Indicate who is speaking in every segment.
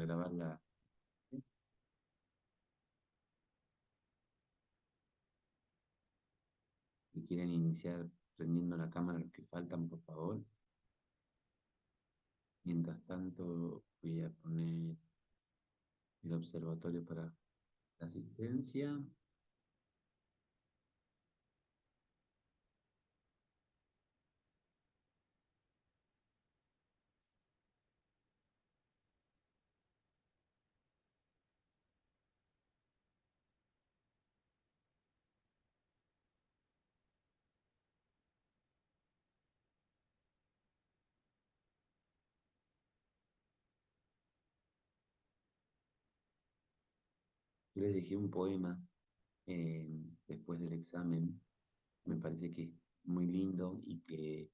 Speaker 1: grabar la... Si quieren iniciar prendiendo la cámara los que faltan, por favor. Mientras tanto, voy a poner el observatorio para la asistencia. Yo les dejé un poema eh, después del examen. Me parece que es muy lindo y que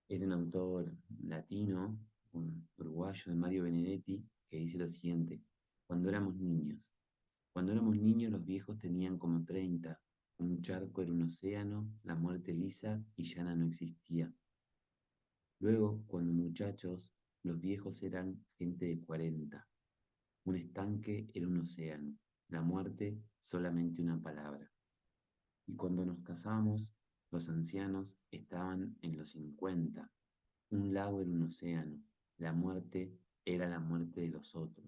Speaker 1: es de un autor latino, un uruguayo, de Mario Benedetti, que dice lo siguiente: cuando éramos niños. Cuando éramos niños los viejos tenían como 30. Un charco era un océano, la muerte lisa y llana no existía. Luego, cuando muchachos, los viejos eran gente de 40. Un estanque era un océano, la muerte solamente una palabra. Y cuando nos casamos, los ancianos estaban en los 50. Un lago era un océano, la muerte era la muerte de los otros.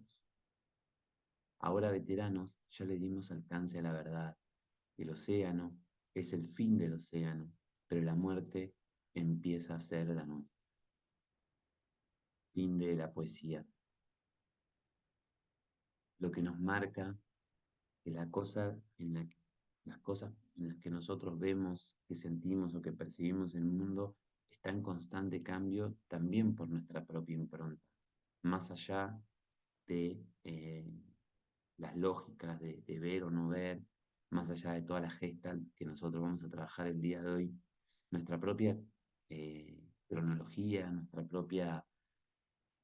Speaker 1: Ahora veteranos ya le dimos alcance a la verdad. El océano es el fin del océano, pero la muerte empieza a ser la nuestra. Fin de la poesía. Lo que nos marca que las cosas en las que nosotros vemos, que sentimos o que percibimos el mundo está en constante cambio también por nuestra propia impronta. Más allá de las lógicas de ver o no ver, más allá de todas las gestas que nosotros vamos a trabajar el día de hoy, nuestra propia cronología, nuestra propia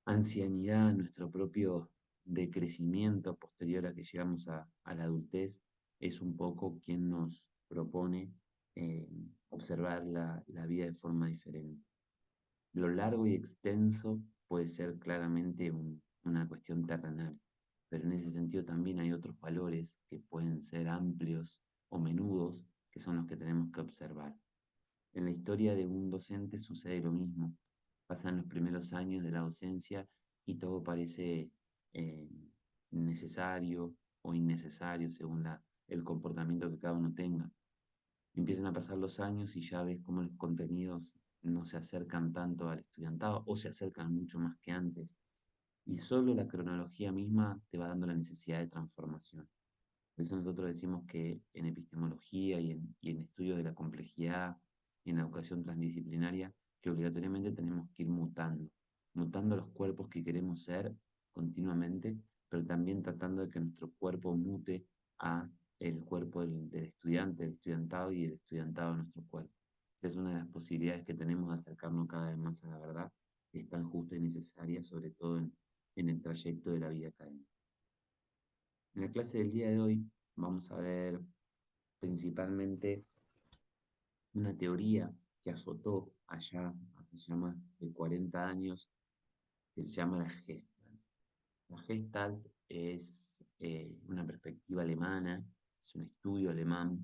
Speaker 1: ancianidad, nuestro propio decrecimiento posterior a que llegamos a la adultez, es un poco quien nos propone eh, observar la vida de forma diferente. Lo largo y extenso puede ser claramente una cuestión terrenal, pero en ese sentido también hay otros valores que pueden ser amplios o menudos, que son los que tenemos que observar. En la historia de un docente sucede lo mismo. Pasan los primeros años de la docencia y todo parece eh, necesario o innecesario según el comportamiento que cada uno tenga. Empiezan a pasar los años y ya ves cómo los contenidos no se acercan tanto al estudiantado o se acercan mucho más que antes. Y solo la cronología misma te va dando la necesidad de transformación. Por eso nosotros decimos que en epistemología y en estudios de la complejidad y en la educación transdisciplinaria, que obligatoriamente tenemos que ir mutando los cuerpos que queremos ser continuamente, pero también tratando de que nuestro cuerpo mute a el cuerpo del estudiante, del estudiantado y el estudiantado de nuestro cuerpo. Esa es una de las posibilidades que tenemos de acercarnos cada vez más a la verdad, que es tan justa y necesaria, sobre todo en el trayecto de la vida académica. En la clase del día de hoy vamos a ver principalmente una teoría que azotó allá hace ya más de 40 años, que se llama la Gestalt. La Gestalt es una perspectiva alemana, es un estudio alemán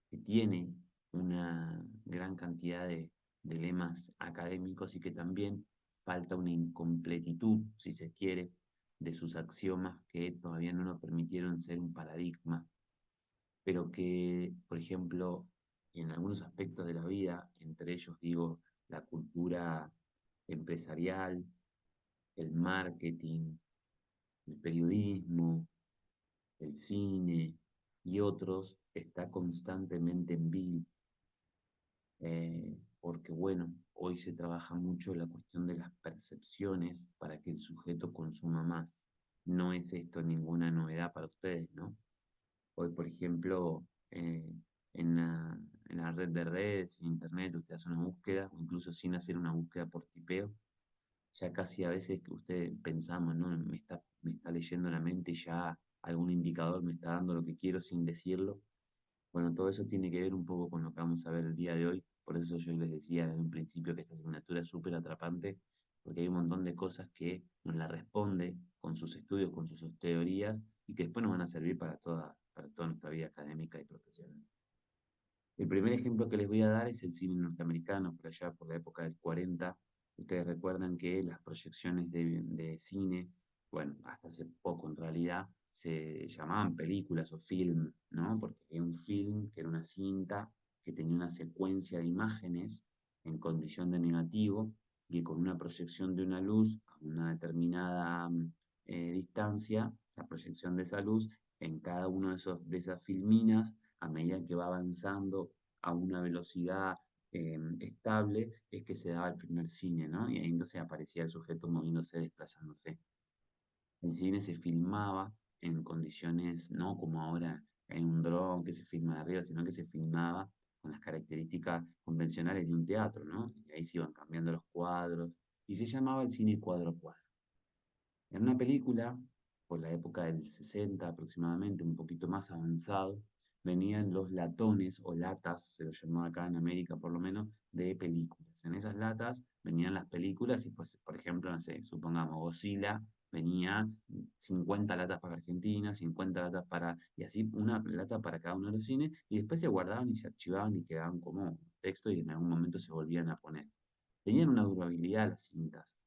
Speaker 1: que tiene una gran cantidad de lemas académicos y que también falta una incompletitud, si se quiere, de sus axiomas que todavía no nos permitieron ser un paradigma, pero que, por ejemplo, en algunos aspectos de la vida, entre ellos digo la cultura empresarial, el marketing, el periodismo, el cine y otros, está constantemente en vilo, porque bueno, hoy se trabaja mucho la cuestión de las percepciones para que el sujeto consuma más. No es esto ninguna novedad para ustedes, ¿no? Hoy, por ejemplo, en la red de redes, en internet, usted hace una búsqueda, o incluso sin hacer una búsqueda por tipeo, ya casi a veces que usted pensamos, ¿no? Me está leyendo la mente y ya algún indicador me está dando lo que quiero sin decirlo. Bueno, todo eso tiene que ver un poco con lo que vamos a ver el día de hoy. Por eso yo les decía desde un principio que esta asignatura es súper atrapante, porque hay un montón de cosas que nos la responde con sus estudios, con sus teorías, y que después nos van a servir para toda nuestra vida académica y profesional. El primer ejemplo que les voy a dar es el cine norteamericano, por allá por la época del 40. Ustedes recuerdan que las proyecciones de cine, bueno, hasta hace poco en realidad, se llamaban películas o film, ¿no? Porque era un film que era una cinta que tenía una secuencia de imágenes en condición de negativo y con una proyección de una luz a una determinada distancia, la proyección de esa luz en cada uno de esas filminas a medida que va avanzando a una velocidad estable, es que se daba el primer cine, ¿no? Y ahí entonces aparecía el sujeto moviéndose, desplazándose. El cine se filmaba en condiciones, no como ahora hay un dron que se filma de arriba, sino que se filmaba con las características convencionales de un teatro, ¿no? Y ahí se iban cambiando los cuadros, y se llamaba el cine cuadro a cuadro. En una película, por la época del 60 aproximadamente, un poquito más avanzado, venían los latones o latas, se lo llamaba acá en América por lo menos, de películas. En esas latas venían las películas y, pues, por ejemplo, no sé, supongamos Godzilla, venía 50 latas para Argentina, 50 latas para, y así una lata para cada uno de los cines, y después se guardaban y se archivaban y quedaban como texto y en algún momento se volvían a poner. Tenían una durabilidad las cintas.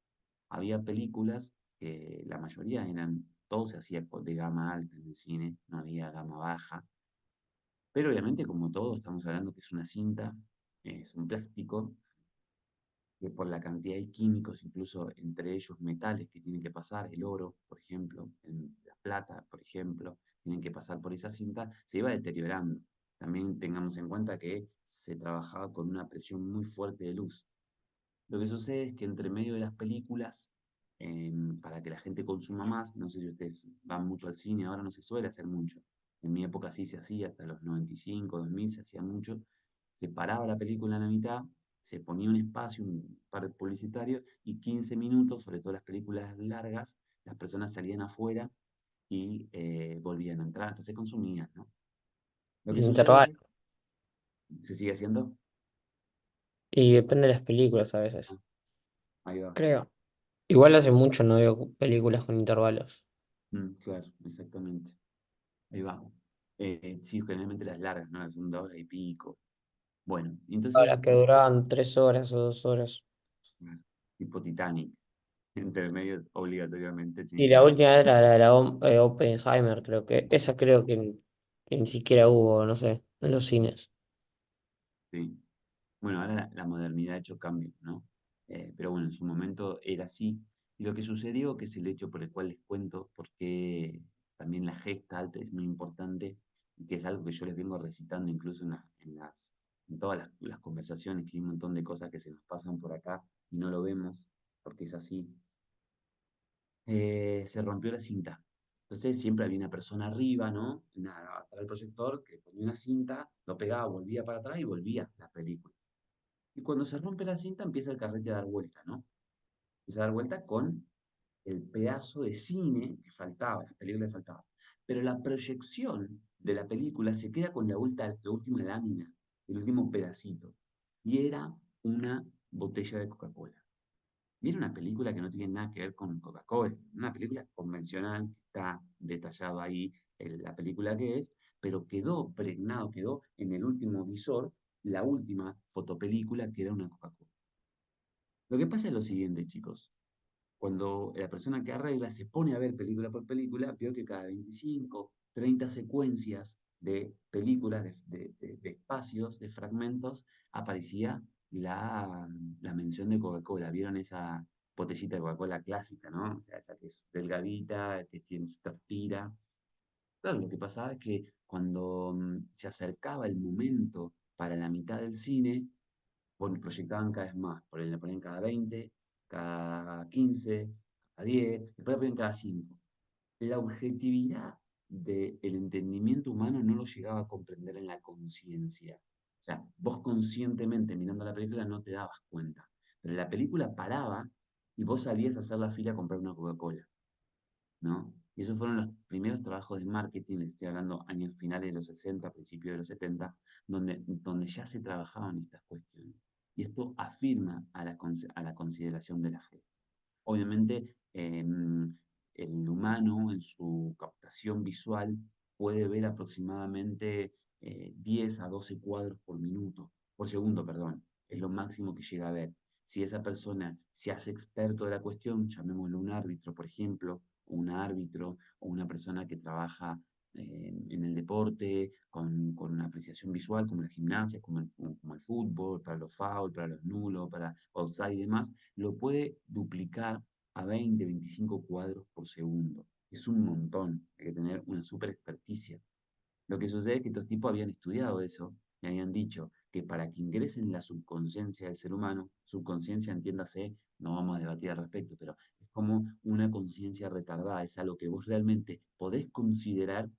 Speaker 1: Había películas que la mayoría eran, todo se hacía de gama alta en el cine, no había gama baja, pero obviamente como todo estamos hablando que es una cinta, es un plástico, que por la cantidad de químicos, incluso entre ellos metales que tienen que pasar, el oro, por ejemplo, la plata, por ejemplo, tienen que pasar por esa cinta, se iba deteriorando. También tengamos en cuenta que se trabajaba con una presión muy fuerte de luz. Lo que sucede es que entre medio de las películas, para que la gente consuma más, no sé si ustedes van mucho al cine, ahora no se suele hacer mucho. En mi época sí se hacía, hasta los 95, 2000 se hacía mucho. Se paraba la película en la mitad, se ponía un espacio, un par publicitario, y 15 minutos, sobre todo las películas largas, las personas salían afuera y volvían a entrar, entonces consumían, ¿no? Lo que
Speaker 2: Intervalo.
Speaker 1: sucede, se sigue haciendo.
Speaker 2: Y depende de las películas a
Speaker 1: Ah,
Speaker 2: veces,
Speaker 1: ahí va.
Speaker 2: creo. Igual hace mucho no veo películas con intervalos.
Speaker 1: Claro, exactamente. Ahí va. Sí, generalmente las largas, ¿no? Las 1 hora y pico. Bueno,
Speaker 2: Ahora
Speaker 1: entonces,
Speaker 2: que duraban 3 horas o 2 horas.
Speaker 1: bueno, tipo Titanic, entre medio obligatoriamente tiene
Speaker 2: Y
Speaker 1: que
Speaker 2: la
Speaker 1: haber.
Speaker 2: última era la Oppenheimer, creo que. Esa creo que ni siquiera hubo, no sé, en los cines.
Speaker 1: Sí. Bueno, ahora la modernidad ha hecho cambios, ¿no? Pero bueno, en su momento era así. Y lo que sucedió, que es el hecho por el cual les cuento, porque también la gesta alta es muy importante, y que es algo que yo les vengo recitando incluso en todas las conversaciones, que hay un montón de cosas que se nos pasan por acá y no lo vemos, porque es así. Se rompió la cinta. Entonces siempre había una persona arriba, ¿no? Atrás del proyector, que ponía una cinta, lo pegaba, volvía para atrás y volvía la película. Y cuando se rompe la cinta empieza el carrete a dar vuelta, ¿no? Empieza a dar vuelta con el pedazo de cine que faltaba, la película que faltaba. Pero la proyección de la película se queda con la última lámina, el último pedacito. Y era una botella de Coca-Cola. Y era una película que no tiene nada que ver con Coca-Cola, una película convencional, que está detallado ahí la película que es, pero quedó pregnado, quedó en el último visor la última fotopelícula que era una Coca-Cola. Lo que pasa es lo siguiente, chicos. Cuando la persona que arregla se pone a ver película por película, vio que cada 25, 30 secuencias de películas, de espacios, de fragmentos, aparecía la mención de Coca-Cola. ¿Vieron esa botellita de Coca-Cola clásica, no? O sea, esa que es delgadita, que tiene, transpira. Claro, lo que pasaba es que cuando se acercaba el momento para la mitad del cine, proyectaban cada vez más, le ponían cada 20, cada 15, cada 10, después le ponían cada 5. La objetividad del entendimiento humano no lo llegaba a comprender en la conciencia. O sea, vos conscientemente mirando la película no te dabas cuenta, pero la película paraba y vos salías a hacer la fila a comprar una Coca-Cola, ¿no? Y esos fueron los primeros trabajos de marketing, les estoy hablando años finales de los 60, principios de los 70, donde ya se trabajaban estas cuestiones. Y esto afirma a la consideración de la gente. Obviamente, el humano en su captación visual puede ver aproximadamente 10 a 12 cuadros por minuto, por segundo, perdón, es lo máximo que llega a ver. Si esa persona se hace experto de la cuestión, llamémoslo un árbitro, por ejemplo, o un árbitro, o una persona que trabaja en el deporte con una apreciación visual, como la gimnasia, como el fútbol, para los fouls, para los nulos, para offside y demás, lo puede duplicar a 20, 25 cuadros por segundo. Es un montón, hay que tener una super experticia. Lo que sucede es que estos tipos habían estudiado eso y habían dicho que para que ingrese en la subconsciencia del ser humano, subconsciencia, entiéndase, no vamos a debatir al respecto, pero es como una conciencia retardada, es algo que vos realmente podés considerar,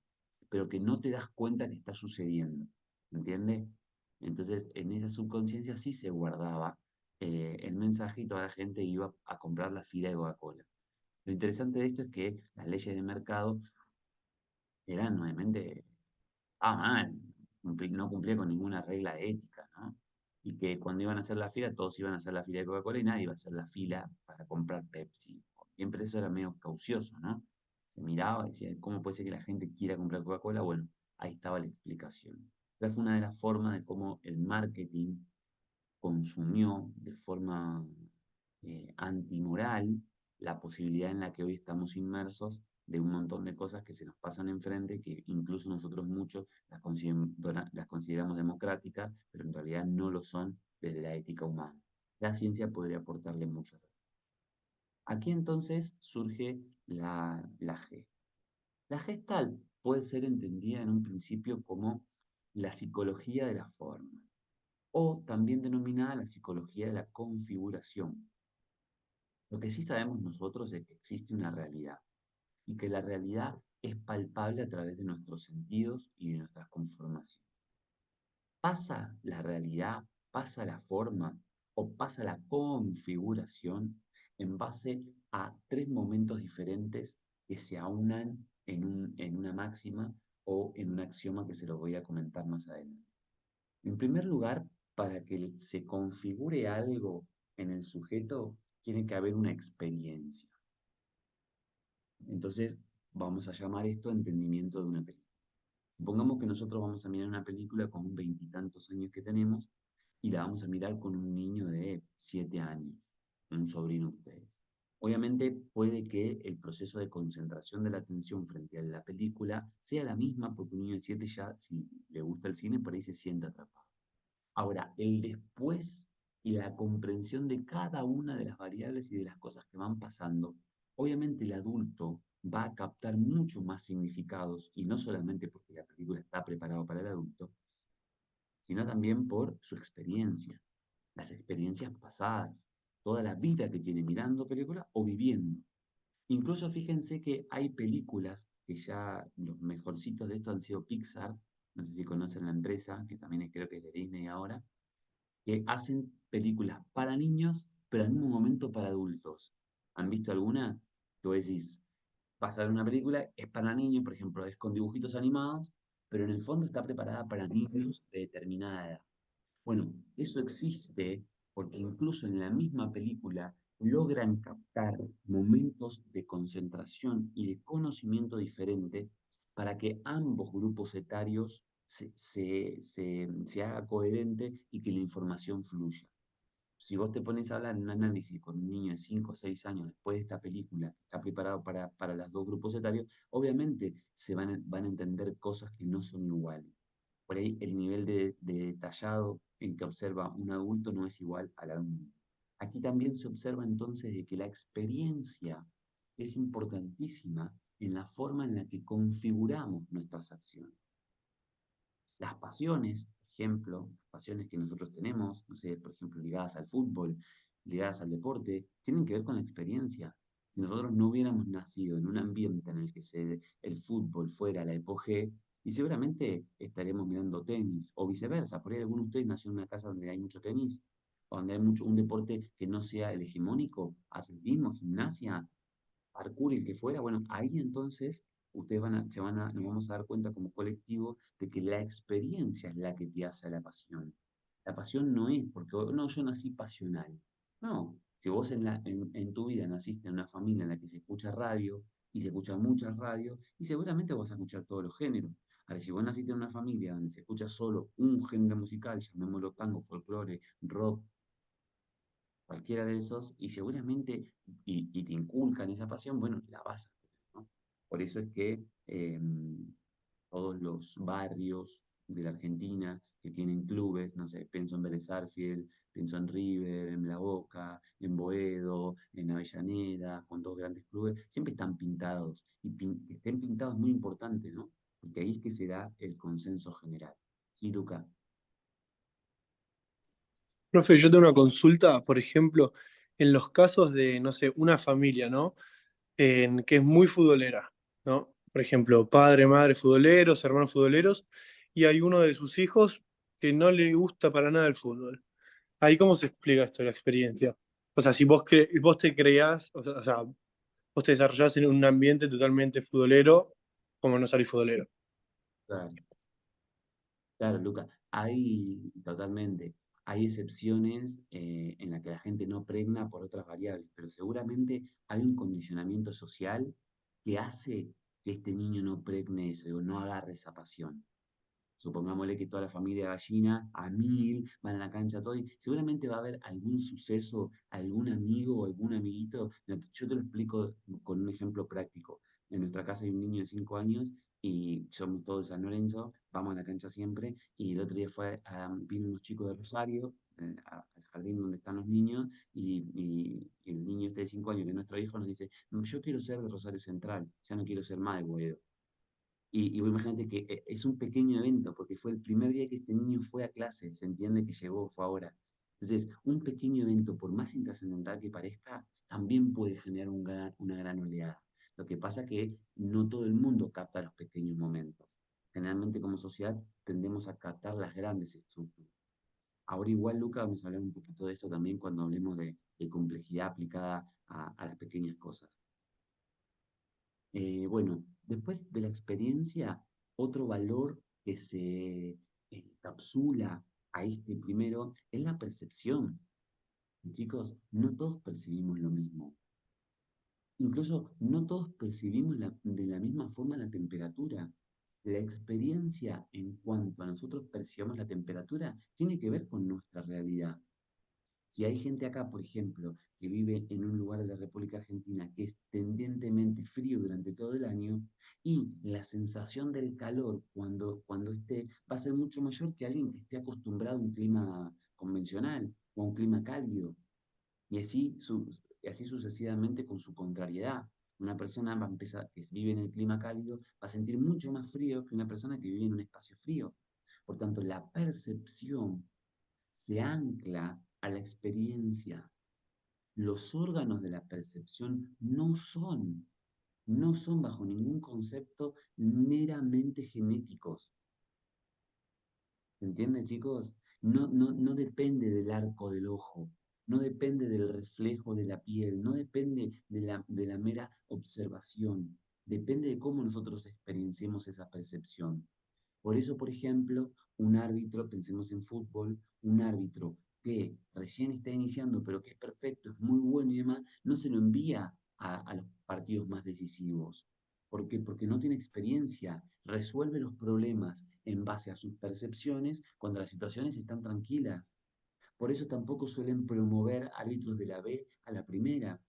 Speaker 1: pero que no te das cuenta que está sucediendo, ¿entiendes? Entonces, en esa subconsciencia sí se guardaba el mensaje y toda la gente iba a comprar la fila de Coca-Cola. Lo interesante de esto es que las leyes de mercado eran nuevamente mal, no cumplía con ninguna regla de ética, ¿no? Y que cuando iban a hacer la fila, todos iban a hacer la fila de Coca-Cola y nadie iba a hacer la fila para comprar Pepsi. Siempre eso era medio caucioso, ¿no? Se miraba y decía, ¿cómo puede ser que la gente quiera comprar Coca-Cola? Bueno, ahí estaba la explicación. Esa fue una de las formas de cómo el marketing consumió de forma antimoral la posibilidad en la que hoy estamos inmersos de un montón de cosas que se nos pasan enfrente, que incluso nosotros muchos las consideramos democráticas, pero en realidad no lo son desde la ética humana. La ciencia podría aportarle mucho. Aquí entonces surge la G. La Gestalt puede ser entendida en un principio como la psicología de la forma, o también denominada la psicología de la configuración. Lo que sí sabemos nosotros es que existe una realidad y que la realidad es palpable a través de nuestros sentidos y de nuestras conformaciones. ¿Pasa la realidad, pasa la forma o pasa la configuración en base a tres momentos diferentes que se aunan en una máxima o en un axioma que se lo voy a comentar más adelante? En primer lugar, para que se configure algo en el sujeto, tiene que haber una experiencia. Entonces, vamos a llamar esto entendimiento de una película. Supongamos que nosotros vamos a mirar una película con un veintitantos años que tenemos y la vamos a mirar con un niño de 7 años, un sobrino de ustedes. Obviamente puede que el proceso de concentración de la atención frente a la película sea la misma porque un niño de 7 ya, si le gusta el cine, por ahí se siente atrapado. Ahora, el después y la comprensión de cada una de las variables y de las cosas que van pasando, obviamente el adulto va a captar mucho más significados, y no solamente porque la película está preparada para el adulto, sino también por su experiencia, las experiencias pasadas, toda la vida que tiene mirando películas o viviendo. Incluso fíjense que hay películas que ya los mejorcitos de esto han sido Pixar, no sé si conocen la empresa, que también creo que es de Disney ahora, que hacen películas para niños, pero al mismo momento para adultos. ¿Han visto alguna? Que vos decís, vas a ver una película, es para niños, por ejemplo, es con dibujitos animados, pero en el fondo está preparada para niños de determinada edad. Bueno, eso existe porque incluso en la misma película logran captar momentos de concentración y de conocimiento diferente para que ambos grupos etarios se haga coherente y que la información fluya. Si vos te pones a hablar en un análisis con un niño de 5 o 6 años después de esta película, que está preparado para los dos grupos etarios, obviamente van a entender cosas que no son iguales. Por ahí el nivel de detallado en que observa un adulto no es igual a la de un niño. Aquí también se observa entonces de que la experiencia es importantísima en la forma en la que configuramos nuestras acciones. Las pasiones, por ejemplo, las pasiones que nosotros tenemos, no sé, por ejemplo, ligadas al fútbol, ligadas al deporte, tienen que ver con la experiencia. Si nosotros no hubiéramos nacido en un ambiente en el que el fútbol fuera la epogé, y seguramente estaremos mirando tenis, o viceversa, por ahí alguno de ustedes nació en una casa donde hay mucho tenis, o donde hay mucho, un deporte que no sea el hegemónico, atletismo, gimnasia, parkour, el que fuera, bueno, ahí entonces ustedes nos vamos a dar cuenta como colectivo de que la experiencia es la que te hace la pasión. La pasión no es porque, no, yo nací pasional. No, si vos en tu vida naciste en una familia en la que se escucha radio y se escucha muchas radios y seguramente vas a escuchar todos los géneros. Ahora, si vos naciste en una familia donde se escucha solo un género musical, llamémoslo tango, folclore, rock, cualquiera de esos, y seguramente, y te inculcan esa pasión, bueno, la vas a tener, ¿no? Por eso es que todos los barrios de la Argentina que tienen clubes, no sé, pienso en Vélez Sarsfield, pienso en River, en La Boca, en Boedo, en Avellaneda, con dos grandes clubes, siempre están pintados. Y que estén pintados es muy importante, ¿no? Porque ahí es que se da el consenso general. Sí, Luca.
Speaker 3: Profe, yo tengo una consulta, por ejemplo, en los casos de, no sé, una familia, ¿no? Que es muy futbolera, ¿no? Por ejemplo, padre, madre futboleros, hermanos futboleros, y hay uno de sus hijos que no le gusta para nada el fútbol. Ahí, ¿cómo se explica esto, la experiencia? O sea, si vos te creás, o sea, vos te desarrollás en un ambiente totalmente futbolero, como no salís futbolero.
Speaker 1: Claro. Claro, Luca, hay totalmente, hay excepciones en las que la gente no pregna por otras variables, pero seguramente hay un condicionamiento social que hace que este niño no pregne eso, digo, no agarre esa pasión. Supongámosle que toda la familia gallina a mil van a la cancha todo, y seguramente va a haber algún suceso, algún amigo o algún amiguito. Yo te lo explico con un ejemplo práctico. En nuestra casa hay un niño de 5 años y somos todos de San Lorenzo, vamos a la cancha siempre, y el otro día vino unos chicos de Rosario, al jardín donde están los niños, y el niño este de 5 años, que es nuestro hijo, nos dice: "No, yo quiero ser de Rosario Central, ya no quiero ser más de Boedo". Y vos imagínate que es un pequeño evento, porque fue el primer día que este niño fue a clase, se entiende que llegó, fue ahora. Entonces, un pequeño evento, por más intrascendental que parezca, también puede generar una gran oleada. Lo que pasa que no todo el mundo capta los pequeños momentos. Generalmente como sociedad tendemos a captar las grandes estructuras. Ahora igual, Luca, vamos a hablar un poquito de esto también cuando hablemos de complejidad aplicada a las pequeñas cosas. Bueno, después de la experiencia, otro valor que se encapsula a este primero es la percepción. Chicos, no todos percibimos lo mismo. Incluso no todos percibimos de la misma forma la temperatura. La experiencia en cuanto a nosotros percibamos la temperatura tiene que ver con nuestra realidad. Si hay gente acá, por ejemplo, que vive en un lugar de la República Argentina que es tendentemente frío durante todo el año, y la sensación del calor cuando esté va a ser mucho mayor que alguien que esté acostumbrado a un clima convencional o a un clima cálido. Y así sucesivamente con su contrariedad. Una persona va a empezar, que vive en el clima cálido va a sentir mucho más frío que una persona que vive en un espacio frío. Por tanto, la percepción se ancla a la experiencia. Los órganos de la percepción no son bajo ningún concepto meramente genéticos. ¿Se entiende, chicos? No depende del arco del ojo, no depende del reflejo de la piel, no depende de la mera observación, depende de cómo nosotros experienciemos esa percepción. Por eso, por ejemplo, un árbitro, pensemos en fútbol, un árbitro que recién está iniciando, pero que es perfecto, es muy bueno y demás, no se lo envía a los partidos más decisivos. ¿Por qué? Porque no tiene experiencia, resuelve los problemas en base a sus percepciones cuando las situaciones están tranquilas. Por eso tampoco suelen promover árbitros de la B a la primera.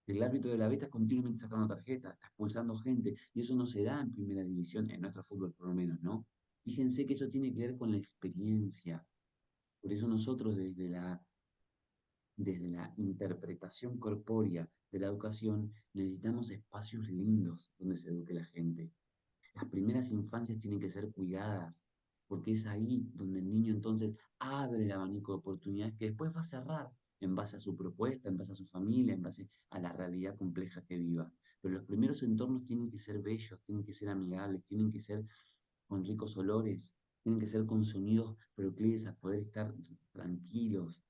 Speaker 1: El árbitro de la B está continuamente sacando tarjetas, está expulsando gente, y eso no se da en primera división, en nuestro fútbol por lo menos, ¿no? Fíjense que eso tiene que ver con la experiencia. Por eso nosotros desde la interpretación corpórea de la educación necesitamos espacios lindos donde se eduque la gente. Las primeras infancias tienen que ser cuidadas, porque es ahí donde el niño entonces abre el abanico de oportunidades que después va a cerrar en base a su propuesta, en base a su familia, en base a la realidad compleja que viva. Pero los primeros entornos tienen que ser bellos, tienen que ser amigables, tienen que ser con ricos olores, tienen que ser con sonidos proclives a poder estar tranquilos,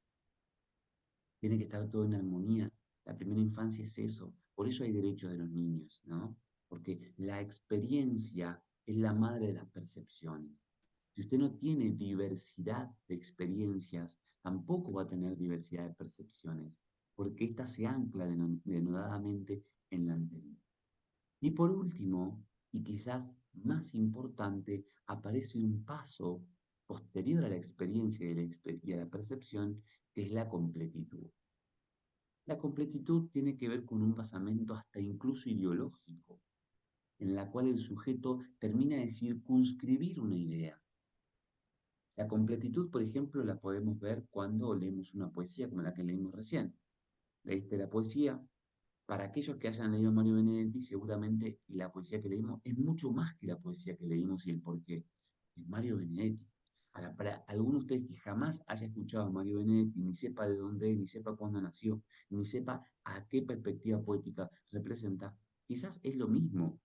Speaker 1: tiene que estar todo en armonía. La primera infancia es eso. Por eso hay derechos de los niños, ¿no? Porque la experiencia es la madre de las percepciones. Si usted no tiene diversidad de experiencias, tampoco va a tener diversidad de percepciones, porque ésta se ancla denodadamente en la anterior. Y por último, y quizás más importante, aparece un paso posterior a la experiencia y a la percepción, que es la completitud. La completitud tiene que ver con un basamento hasta incluso ideológico, en la cual el sujeto termina de circunscribir una idea. La completitud, por ejemplo, la podemos ver cuando leemos una poesía como la que leímos recién. Leíste la poesía. Para aquellos que hayan leído Mario Benedetti, seguramente la poesía que leímos es mucho más que la poesía que leímos y el porqué. Es Mario Benedetti. Ahora, para alguno de ustedes que jamás haya escuchado a Mario Benedetti, ni sepa de dónde es, ni sepa cuándo nació, ni sepa a qué perspectiva poética representa, quizás es lo mismo,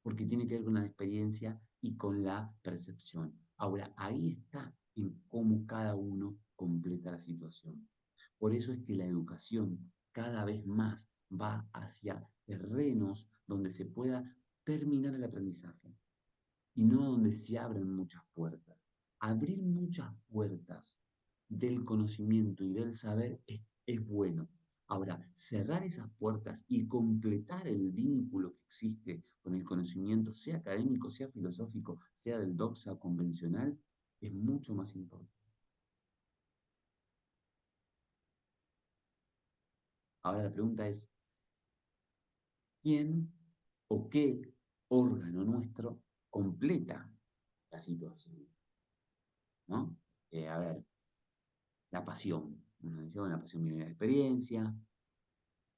Speaker 1: porque tiene que ver con la experiencia y con la percepción. Ahora, ahí está en cómo cada uno completa la situación. Por eso es que la educación cada vez más va hacia terrenos donde se pueda terminar el aprendizaje y no donde se abren muchas puertas. Abrir muchas puertas del conocimiento y del saber es bueno. Ahora, cerrar esas puertas y completar el vínculo que existe con el conocimiento, sea académico, sea filosófico, sea del doxa o convencional, es mucho más importante. Ahora la pregunta es, ¿quién o qué órgano nuestro completa la situación? ¿No? A ver, la pasión. Uno dice, bueno, la pasión viene de la experiencia,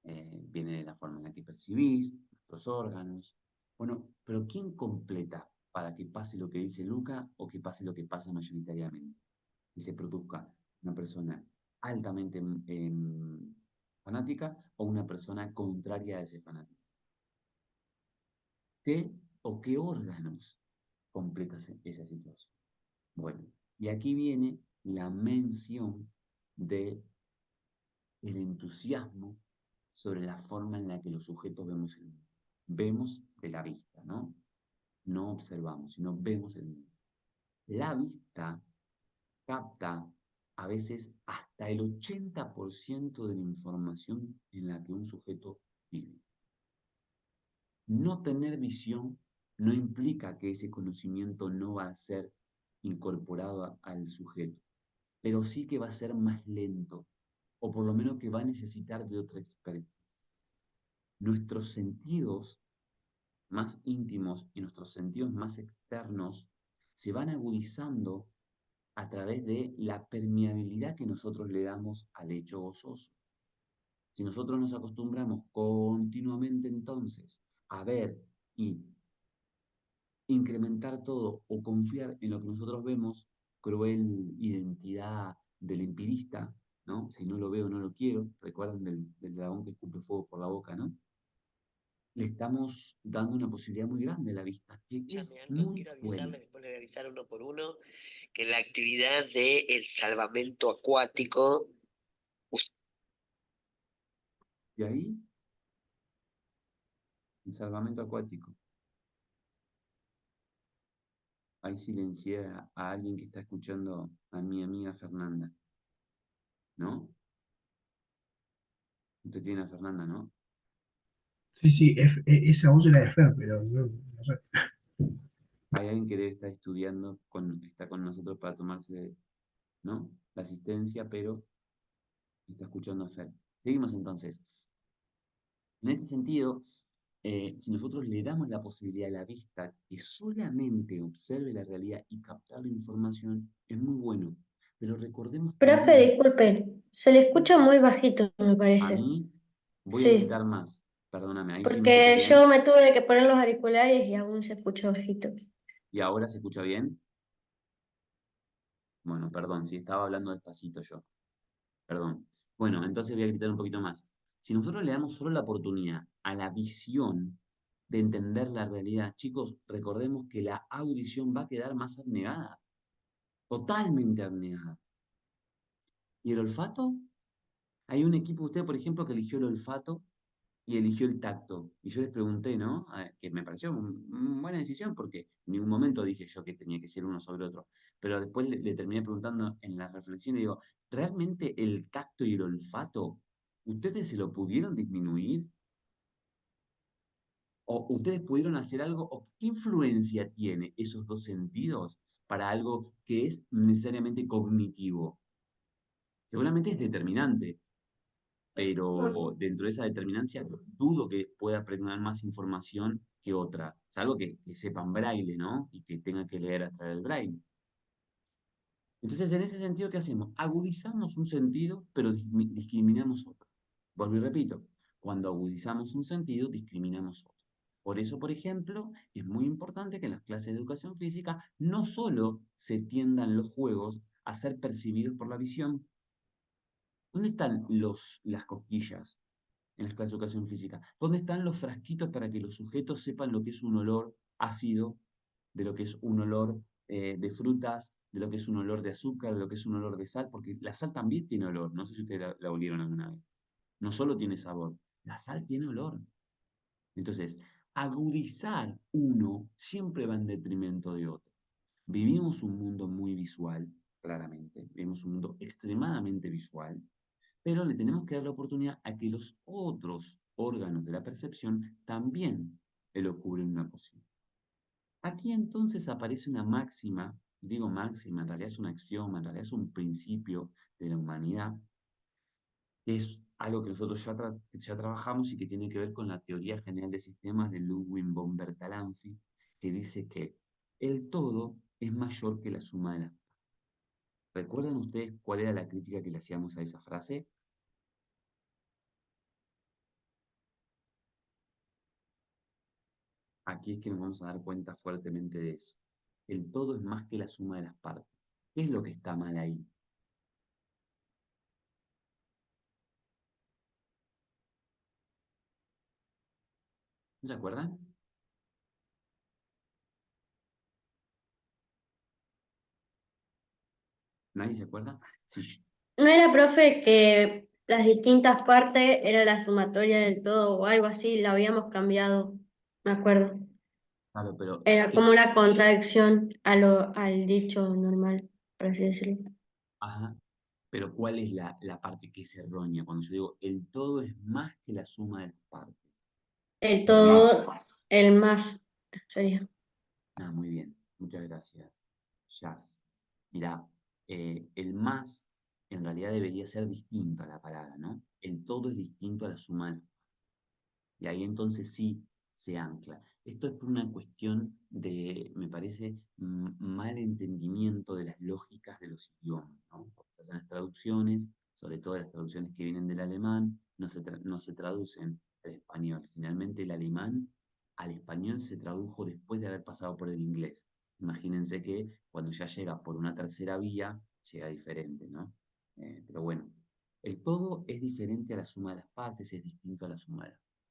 Speaker 1: viene de la forma en la que percibís, nuestros órganos. Bueno, pero ¿quién completa para que pase lo que dice Luca o que pase lo que pasa mayoritariamente? Y se produzca una persona altamente fanática o una persona contraria a ese fanático. ¿Qué o qué órganos completan esa situación? Bueno, y aquí viene la mención de el entusiasmo sobre la forma en la que los sujetos vemos el mundo. Vemos de la vista, ¿no? No observamos, sino vemos el mundo. La vista capta a veces hasta el 80% de la información en la que un sujeto vive. No tener visión no implica que ese conocimiento no va a ser incorporado al sujeto, pero sí que va a ser más lento, o por lo menos que va a necesitar de otra expertise. Nuestros sentidos más íntimos y nuestros sentidos más externos se van agudizando a través de la permeabilidad que nosotros le damos al hecho gozoso. Si nosotros nos acostumbramos continuamente entonces a ver y incrementar todo o confiar en lo que nosotros vemos, cruel identidad del empirista, ¿no? Si no lo veo, no lo quiero. ¿Recuerdan del dragón que escupe fuego por la boca, ¿no? Le estamos dando una posibilidad muy grande a la vista, que es muy
Speaker 4: Quiero
Speaker 1: buena.
Speaker 4: avisarles, después les voy a avisar uno por uno, que la actividad del salvamento acuático,
Speaker 1: Y ahí, el salvamento acuático. Ahí silencié a alguien que está escuchando a mi amiga Fernanda, ¿no? Usted tiene a Fernanda, ¿no?
Speaker 5: Sí, sí, esa voz era de Fer, pero no sé.
Speaker 1: Hay alguien que debe estar estudiando, está con nosotros para tomarse, ¿no? La asistencia, pero está escuchando a Fer. Seguimos entonces. En este sentido, si nosotros le damos la posibilidad a la vista que solamente observe la realidad y captar la información, es muy bueno. Pero recordemos
Speaker 6: Profe,
Speaker 1: también,
Speaker 6: disculpe, se le escucha muy bajito, me
Speaker 1: a
Speaker 6: parece.
Speaker 1: mí, voy a
Speaker 6: Sí,
Speaker 1: gritar más. Perdóname, ahí sí me escuchas
Speaker 6: porque
Speaker 1: bien.
Speaker 6: yo me tuve que poner los auriculares y aún se escucha bajito.
Speaker 1: ¿Y ahora se escucha bien? Bueno, perdón, si estaba hablando despacito yo. Perdón. Bueno, entonces voy a gritar un poquito más. Si nosotros le damos solo la oportunidad a la visión de entender la realidad, chicos, recordemos que la audición va a quedar más abnegada, totalmente abnegada. ¿Y el olfato? Hay un equipo, usted, por ejemplo, que eligió el olfato y eligió el tacto. Y yo les pregunté, ¿no? Que me pareció una buena decisión porque en ningún momento dije yo que tenía que ser uno sobre otro. Pero después le terminé preguntando en la reflexión y digo, ¿realmente el tacto y el olfato, ustedes se lo pudieron disminuir? ¿O ustedes pudieron hacer algo? ¿O qué influencia tiene esos dos sentidos para algo que es necesariamente cognitivo? Seguramente es determinante, pero dentro de esa determinancia dudo que pueda predominar más información que otra, salvo que sepan braille, ¿no? Y que tengan que leer a través del braille. Entonces, en ese sentido, ¿qué hacemos? Agudizamos un sentido, pero discriminamos otro. Vuelvo y repito, cuando agudizamos un sentido, discriminamos otro. Por eso, por ejemplo, es muy importante que en las clases de educación física no solo se tiendan los juegos a ser percibidos por la visión. ¿Dónde están las cosquillas en las clases de educación física? ¿Dónde están los frasquitos para que los sujetos sepan lo que es un olor ácido, de lo que es un olor de frutas, de lo que es un olor de azúcar, de lo que es un olor de sal? Porque la sal también tiene olor, no sé si ustedes la olieron alguna vez. No solo tiene sabor, la sal tiene olor. Entonces, agudizar uno siempre va en detrimento de otro. Vivimos un mundo muy visual, claramente, vivimos un mundo extremadamente visual, pero le tenemos que dar la oportunidad a que los otros órganos de la percepción también elocubren una posición. Aquí entonces aparece una máxima, digo máxima, en realidad es un axioma, en realidad es un principio de la humanidad, que es algo que nosotros ya trabajamos y que tiene que ver con la teoría general de sistemas de Ludwig von Bertalanffy, que dice que el todo es mayor que la suma de las partes. ¿Recuerdan ustedes cuál era la crítica que le hacíamos a esa frase? Aquí es que nos vamos a dar cuenta fuertemente de eso. El todo es más que la suma de las partes. ¿Qué es lo que está mal ahí? ¿No se acuerdan? ¿Nadie se acuerda? Sí,
Speaker 6: ¿No era, profe, que las distintas partes era la sumatoria del todo o algo así? La habíamos cambiado, me acuerdo.
Speaker 1: claro, pero
Speaker 6: Era como una contradicción al dicho normal, por así decirlo.
Speaker 1: ajá, pero ¿cuál es la parte que es errónea? Cuando yo digo el todo es más que la suma de las partes.
Speaker 6: El
Speaker 1: El más.
Speaker 6: todo, el más sería.
Speaker 1: Ah, muy bien, muchas gracias, Jazz. Mirá, el más en realidad debería ser distinto a la palabra, ¿no? El todo es distinto a la suma de las partes. Y ahí entonces sí se ancla. Esto es por una cuestión de, me parece, mal entendimiento de las lógicas de los idiomas, ¿no? Porque se hacen las traducciones, sobre todo las traducciones que vienen del alemán, no se traducen al español. Finalmente el alemán al español se tradujo después de haber pasado por el inglés. Imagínense que cuando ya llega por una tercera vía, llega diferente, ¿no? Pero bueno, el todo es diferente a la suma de las partes, es distinto a la suma de las partes.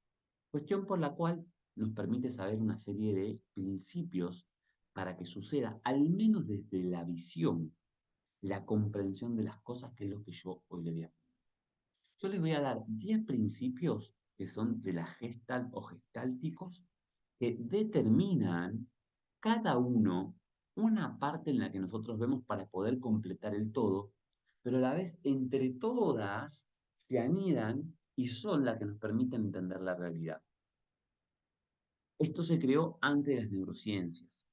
Speaker 1: Cuestión por la cual nos permite saber una serie de principios para que suceda, al menos desde la visión, la comprensión de las cosas, que es lo que yo hoy le voy a poner. Yo les voy a dar 10 principios que son de la Gestalt o gestálticos que determinan cada uno una parte en la que nosotros vemos para poder completar el todo, pero a la vez entre todas se anidan y son las que nos permiten entender la realidad. Esto se creó antes de las neurociencias.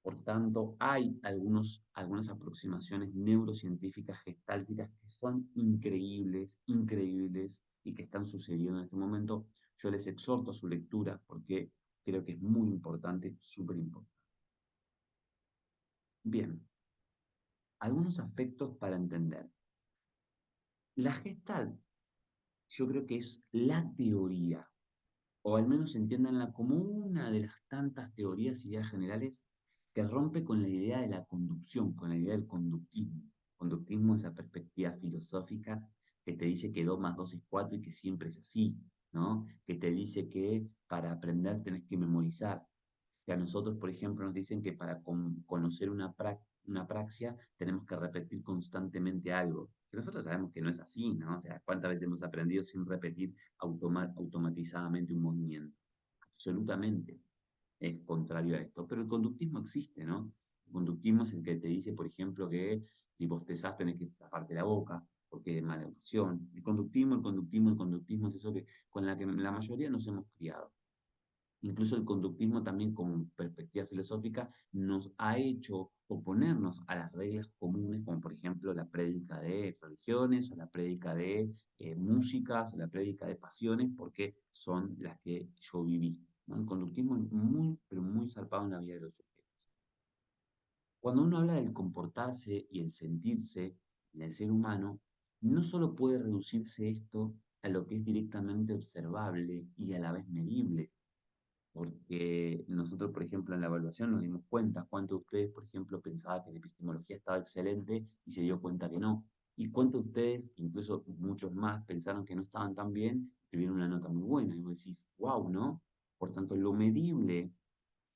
Speaker 1: Por tanto, hay algunas aproximaciones neurocientíficas gestálticas que son increíbles, increíbles y que están sucediendo en este momento. Yo les exhorto a su lectura porque creo que es muy importante, súper importante. Bien, algunos aspectos para entender. La Gestalt, yo creo que es la teoría, o al menos entiéndanla como una de las tantas teorías y ideas generales que rompe con la idea de la conducción, con la idea del conductismo. Conductismo es esa perspectiva filosófica que te dice que 2 más 2 es 4 y que siempre es así, ¿no? Que te dice que para aprender tenés que memorizar, que a nosotros, por ejemplo, nos dicen que para conocer una praxia tenemos que repetir constantemente algo. Que nosotros sabemos que no es así, ¿no? O sea, ¿cuántas veces hemos aprendido sin repetir automatizadamente un movimiento? Absolutamente es contrario a esto. Pero el conductismo existe, ¿no? El conductismo es el que te dice, por ejemplo, que si bostezás tenés que taparte la boca, porque es mala educación. El conductismo es eso que, con la que la mayoría nos hemos criado. Incluso el conductismo también como perspectiva filosófica nos ha hecho oponernos a las reglas comunes, como por ejemplo la prédica de religiones, o la prédica de músicas, o la prédica de pasiones, porque son las que yo viví, ¿no? El conductismo es muy, pero muy zarpado en la vida de los sujetos. Cuando uno habla del comportarse y el sentirse en el ser humano, no solo puede reducirse esto a lo que es directamente observable y a la vez medible, porque nosotros, por ejemplo, en la evaluación nos dimos cuenta cuántos de ustedes, por ejemplo, pensaba que la epistemología estaba excelente y se dio cuenta que no. Y cuántos de ustedes, incluso muchos más, pensaron que no estaban tan bien y tuvieron una nota muy buena. Y vos decís, wow, ¿no? Por tanto, lo medible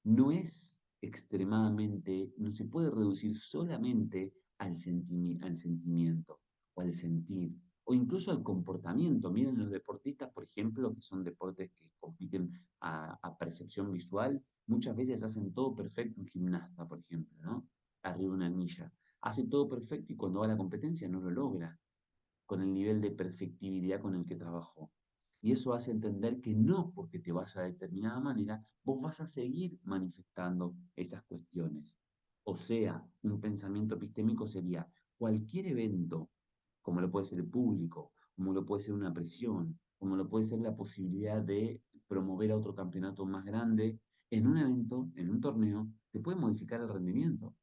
Speaker 1: no es extremadamente, no se puede reducir solamente al sentimiento o al sentir o incluso al comportamiento. Miren los deportistas, por ejemplo, que son deportes que compiten a percepción visual, muchas veces hacen todo perfecto un gimnasta, por ejemplo, ¿no? Arriba de una anilla. Hace todo perfecto y cuando va a la competencia no lo logra con el nivel de perfectibilidad con el que trabajó. Y eso hace entender que no porque te vaya de determinada manera, vos vas a seguir manifestando esas cuestiones. O sea, un pensamiento epistémico sería cualquier evento, como lo puede ser el público, como lo puede ser una presión, como lo puede ser la posibilidad de promover a otro campeonato más grande, en un evento, en un torneo, te puede modificar el rendimiento.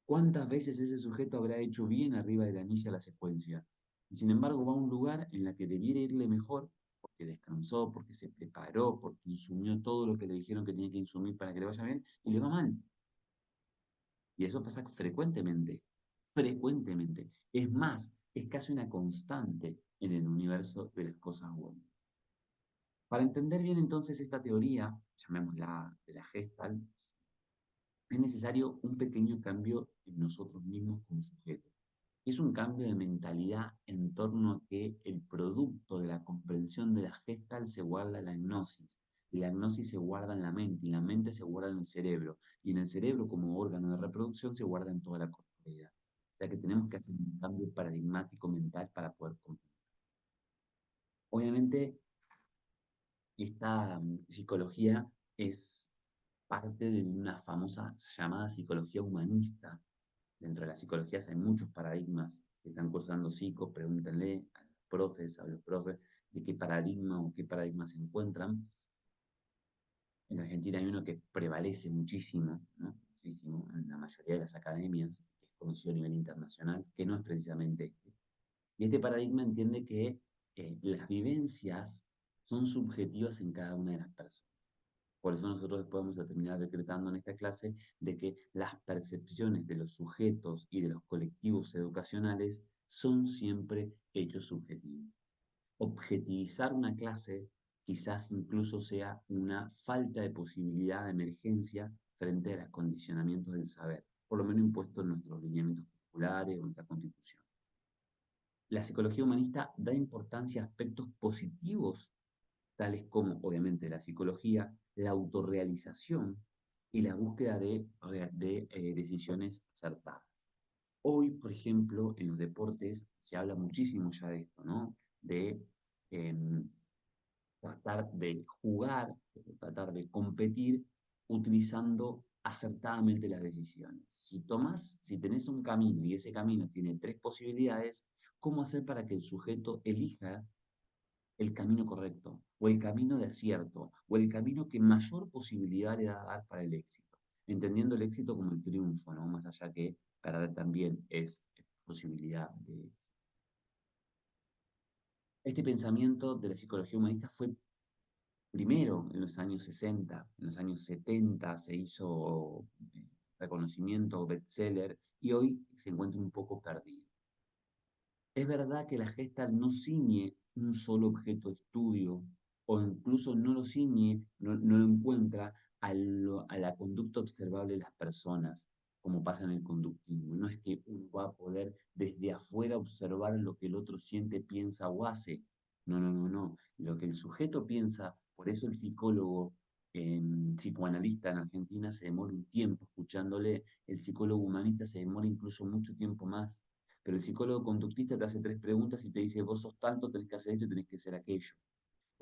Speaker 1: ¿Cuántas veces ese sujeto habrá hecho bien arriba de la anilla la secuencia? Y sin embargo va a un lugar en la que debiera irle mejor, porque descansó, porque se preparó, porque insumió todo lo que le dijeron que tenía que insumir para que le vaya bien, y le va mal. Y eso pasa frecuentemente, frecuentemente. Es más, es casi una constante en el universo de las cosas buenas. Para entender bien entonces esta teoría, llamémosla de la Gestalt, es necesario un pequeño cambio en nosotros mismos como sujetos. Es un cambio de mentalidad en torno a que el producto de la comprensión de la Gestalt se guarda en la gnosis, y la gnosis se guarda en la mente, y la mente se guarda en el cerebro, y en el cerebro como órgano de reproducción se guarda en toda la corporeidad. O sea que tenemos que hacer un cambio paradigmático mental para poder comprender. Obviamente, esta psicología es parte de una famosa llamada psicología humanista. Dentro de las psicologías hay muchos paradigmas que están cursando psico, pregúntenle a los profes, de qué paradigma o qué paradigma se encuentran. En Argentina hay uno que prevalece muchísimo, ¿no? Muchísimo, en la mayoría de las academias, que es conocido a nivel internacional, que no es precisamente este. Y este paradigma entiende que las vivencias son subjetivas en cada una de las personas. Por eso nosotros podemos terminar decretando en esta clase de que las percepciones de los sujetos y de los colectivos educacionales son siempre hechos subjetivos. Objetivizar una clase quizás incluso sea una falta de posibilidad de emergencia frente a los condicionamientos del saber, por lo menos impuestos en nuestros lineamientos curriculares o nuestra constitución. La psicología humanista da importancia a aspectos positivos tales como, obviamente, la psicología, la autorrealización y la búsqueda de decisiones acertadas. Hoy, por ejemplo, en los deportes se habla muchísimo ya de esto, ¿no? De em, tratar de jugar, tratar de competir utilizando acertadamente las decisiones. Si tenés un camino y ese camino tiene tres posibilidades, ¿cómo hacer para que el sujeto elija el camino correcto, o el camino de acierto, o el camino que mayor posibilidad le da a dar para el éxito? Entendiendo el éxito como el triunfo, ¿no? Más allá que perder también es posibilidad de éxito. Este pensamiento de la psicología humanista fue primero en los años 60, en los años 70 se hizo reconocimiento, bestseller, y hoy se encuentra un poco perdido. Es verdad que la Gestalt no ciñe un solo objeto de estudio, o incluso no lo ciñe, no lo encuentra a la conducta observable de las personas, como pasa en el conductismo. No es que uno va a poder desde afuera observar lo que el otro siente, piensa o hace. No, no, no, no. Lo que el sujeto piensa, por eso el psicólogo psicoanalista en Argentina se demora un tiempo escuchándole, el psicólogo humanista se demora incluso mucho tiempo más. Pero el psicólogo conductista te hace tres preguntas y te dice, vos sos tanto, tenés que hacer esto y tenés que hacer aquello.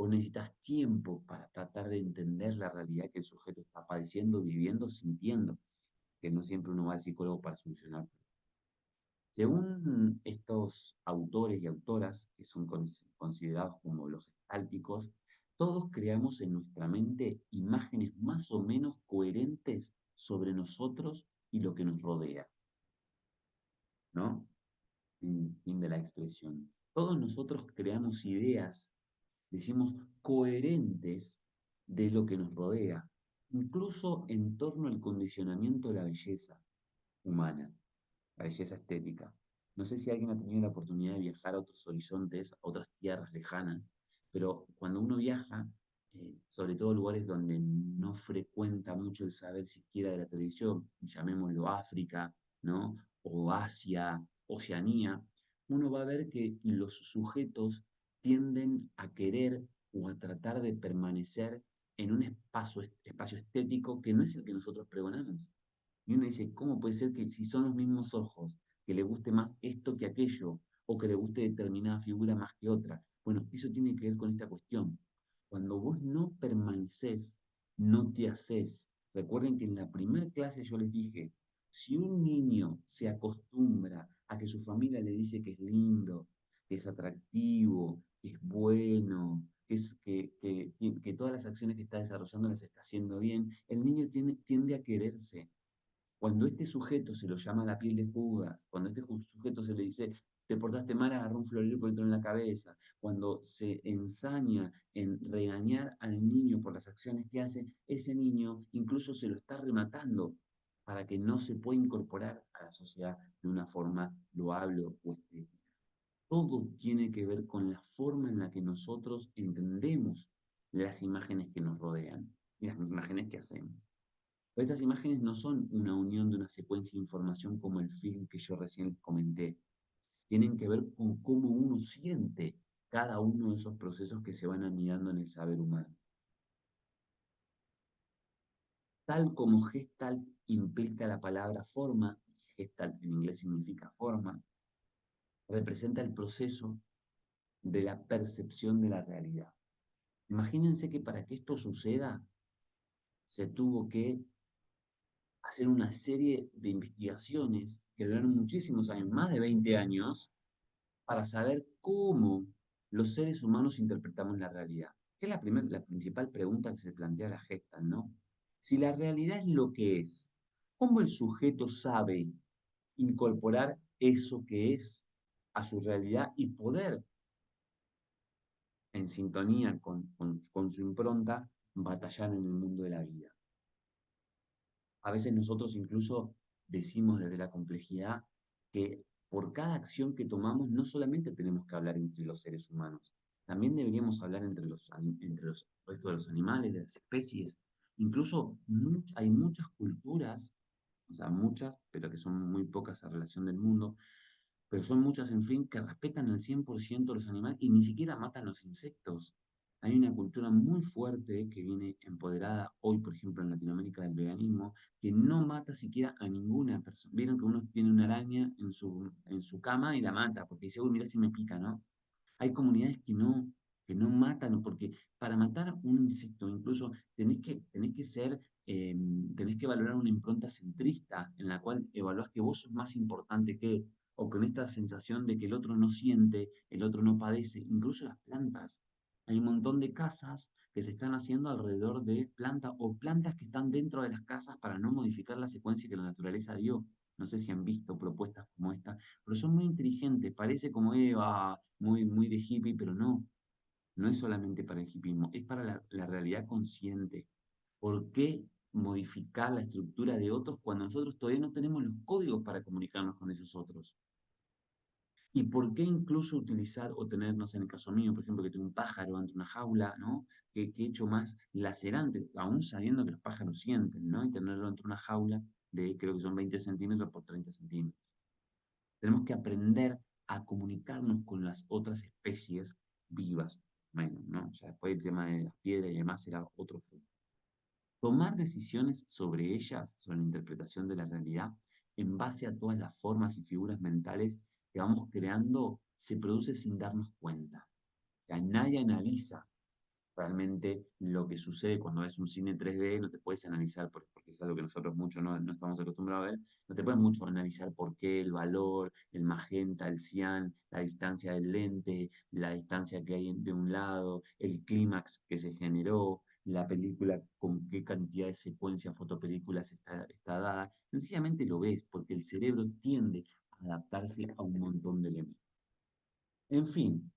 Speaker 1: o necesitas tiempo para tratar de entender la realidad que el sujeto está padeciendo, viviendo, sintiendo, que no siempre uno va al psicólogo para solucionar. Según estos autores y autoras, que son considerados como los gestálticos, todos creamos en nuestra mente imágenes más o menos coherentes sobre nosotros y lo que nos rodea, ¿no? Fin de la expresión. Todos nosotros creamos ideas, decimos, coherentes de lo que nos rodea, incluso en torno al condicionamiento de la belleza humana, la belleza estética. No sé si alguien ha tenido la oportunidad de viajar a otros horizontes, a otras tierras lejanas, pero cuando uno viaja, sobre todo lugares donde no frecuenta mucho el saber siquiera de la televisión, llamémoslo África, ¿no? O Asia, Oceanía, uno va a ver que los sujetos tienden a querer o a tratar de permanecer en un espacio estético que no es el que nosotros pregonamos. Y uno dice, ¿cómo puede ser que si son los mismos ojos, que le guste más esto que aquello, o que le guste determinada figura más que otra? Bueno, eso tiene que ver con esta cuestión. Cuando vos no permaneces, no te haces. Recuerden que en la primera clase yo les dije, si un niño se acostumbra a que su familia le dice que es lindo, que es atractivo, que es bueno, que todas las acciones que está desarrollando las está haciendo bien, el niño tiende a quererse. Cuando este sujeto se lo llama la piel de Judas, cuando este sujeto se le dice, te portaste mal, agarró un florero y entró en la cabeza, cuando se ensaña en regañar al niño por las acciones que hace, ese niño incluso se lo está rematando para que no se pueda incorporar a la sociedad de una forma loable o estética. Todo tiene que ver con la forma en la que nosotros entendemos las imágenes que nos rodean y las imágenes que hacemos. Pero estas imágenes no son una unión de una secuencia de información como el film que yo recién les comenté. Tienen que ver con cómo uno siente cada uno de esos procesos que se van anidando en el saber humano. Tal como Gestalt implica la palabra forma, Gestalt en inglés significa forma, representa el proceso de la percepción de la realidad. Imagínense que para que esto suceda, se tuvo que hacer una serie de investigaciones que duraron muchísimos años, más de 20 años, para saber cómo los seres humanos interpretamos la realidad. Que es la principal pregunta que se plantea la Gestalt, ¿no? Si la realidad es lo que es, ¿cómo el sujeto sabe incorporar eso que es a su realidad y poder, en sintonía con su impronta, batallar en el mundo de la vida? A veces nosotros incluso decimos desde la complejidad que por cada acción que tomamos no solamente tenemos que hablar entre los seres humanos, también deberíamos hablar entre los restos de los animales, de las especies. Incluso hay muchas culturas, o sea, muchas, pero que son muy pocas a relación del mundo, pero son muchas, en fin, que respetan al 100% los animales y ni siquiera matan los insectos. Hay una cultura muy fuerte que viene empoderada hoy, por ejemplo, en Latinoamérica del veganismo, que no mata siquiera a ninguna persona. Vieron que uno tiene una araña en su cama y la mata, porque dice, uy, mira si me pica, ¿no? Hay comunidades que no matan, porque para matar un insecto incluso tenés que valorar una impronta centrista en la cual evaluás que vos sos más importante que él, o con esta sensación de que el otro no siente, el otro no padece, incluso las plantas. Hay un montón de casas que se están haciendo alrededor de plantas o plantas que están dentro de las casas para no modificar la secuencia que la naturaleza dio. No sé si han visto propuestas como esta, pero son muy inteligentes, parece como muy, muy de hippie, pero no, no es solamente para el hippismo, es para la realidad consciente. ¿Por qué modificar la estructura de otros cuando nosotros todavía no tenemos los códigos para comunicarnos con esos otros? ¿Y por qué incluso utilizar o tener, no sé, en el caso mío, por ejemplo, que tengo un pájaro ante una jaula, ¿no? Que he hecho más lacerante, aún sabiendo que los pájaros sienten, ¿no? Y tenerlo entre una jaula de, creo que son 20 centímetros por 30 centímetros. Tenemos que aprender a comunicarnos con las otras especies vivas, menos, ¿no? O sea, después el tema de las piedras y demás será otro foco. Tomar decisiones sobre ellas, sobre la interpretación de la realidad, en base a todas las formas y figuras mentales que vamos creando, se produce sin darnos cuenta. O sea, nadie analiza realmente lo que sucede cuando ves un cine 3D, no te puedes analizar, porque es algo que nosotros mucho no estamos acostumbrados a ver, no te puedes mucho analizar por qué, el valor, el magenta, el cian, la distancia del lente, la distancia que hay de un lado, el clímax que se generó, la película, con qué cantidad de secuencias fotopelículas está dada. Sencillamente lo ves, porque el cerebro tiende a adaptarse a un montón de elementos. En fin,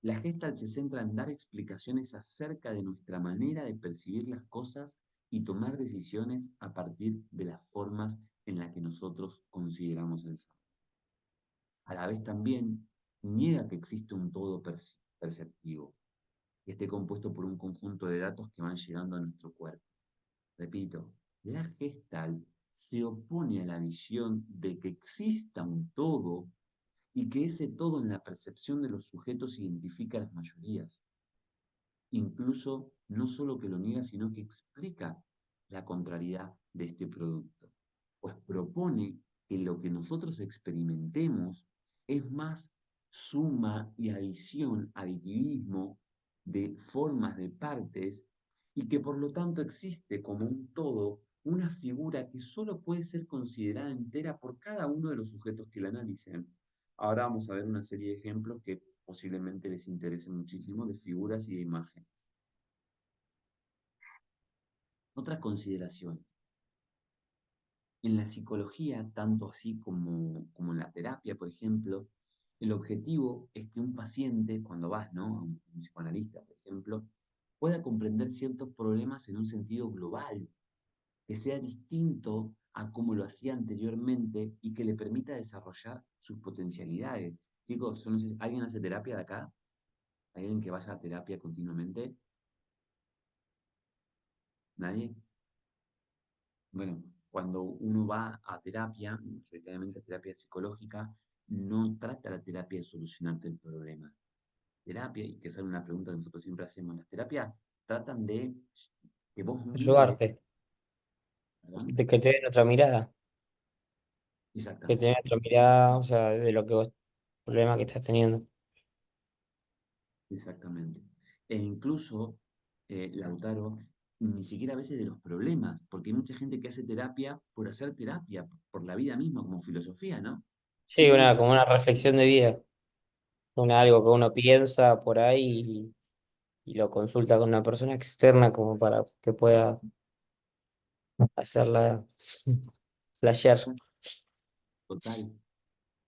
Speaker 1: la Gestalt se centra en dar explicaciones acerca de nuestra manera de percibir las cosas y tomar decisiones a partir de las formas en las que nosotros consideramos el saber. A la vez también niega que existe un todo perceptivo, que esté compuesto por un conjunto de datos que van llegando a nuestro cuerpo. Repito, la Gestalt se opone a la visión de que exista un todo y que ese todo en la percepción de los sujetos identifica a las mayorías. Incluso no solo que lo niega, sino que explica la contrariedad de este producto, pues propone que lo que nosotros experimentemos es más suma y adición, aditivismo de formas de partes, y que por lo tanto existe como un todo una figura que solo puede ser considerada entera por cada uno de los sujetos que la analicen. Ahora vamos a ver una serie de ejemplos que posiblemente les interese muchísimo, de figuras y de imágenes. Otras consideraciones. En la psicología, tanto así como en la terapia, por ejemplo, el objetivo es que un paciente, cuando vas, ¿no?, a un psicoanalista, por ejemplo, pueda comprender ciertos problemas en un sentido global, que sea distinto a como lo hacía anteriormente y que le permita desarrollar sus potencialidades. Chicos, yo no sé, ¿alguien hace terapia de acá? ¿Alguien que vaya a terapia continuamente? ¿Nadie? Bueno, cuando uno va a terapia, mayoritariamente terapia psicológica, no trata la terapia de solucionarte el problema. Terapia, y que esa es una pregunta que nosotros siempre hacemos, las terapias tratan de que vos mires,
Speaker 2: Ayudarte,
Speaker 1: ¿perdón?
Speaker 2: de que te den otra mirada, que te den
Speaker 1: Exactamente,
Speaker 2: otra mirada, o sea, de lo que vos, problema que estás teniendo.
Speaker 1: exactamente. E incluso, Lautaro, ni siquiera a veces de los problemas, porque hay mucha gente que hace terapia por hacer terapia, por la vida misma, como filosofía, ¿no?
Speaker 2: Sí,
Speaker 1: Sin
Speaker 2: como una reflexión de vida, algo que uno piensa por ahí y lo consulta con una persona externa como para que pueda hacerla flashear.
Speaker 1: total.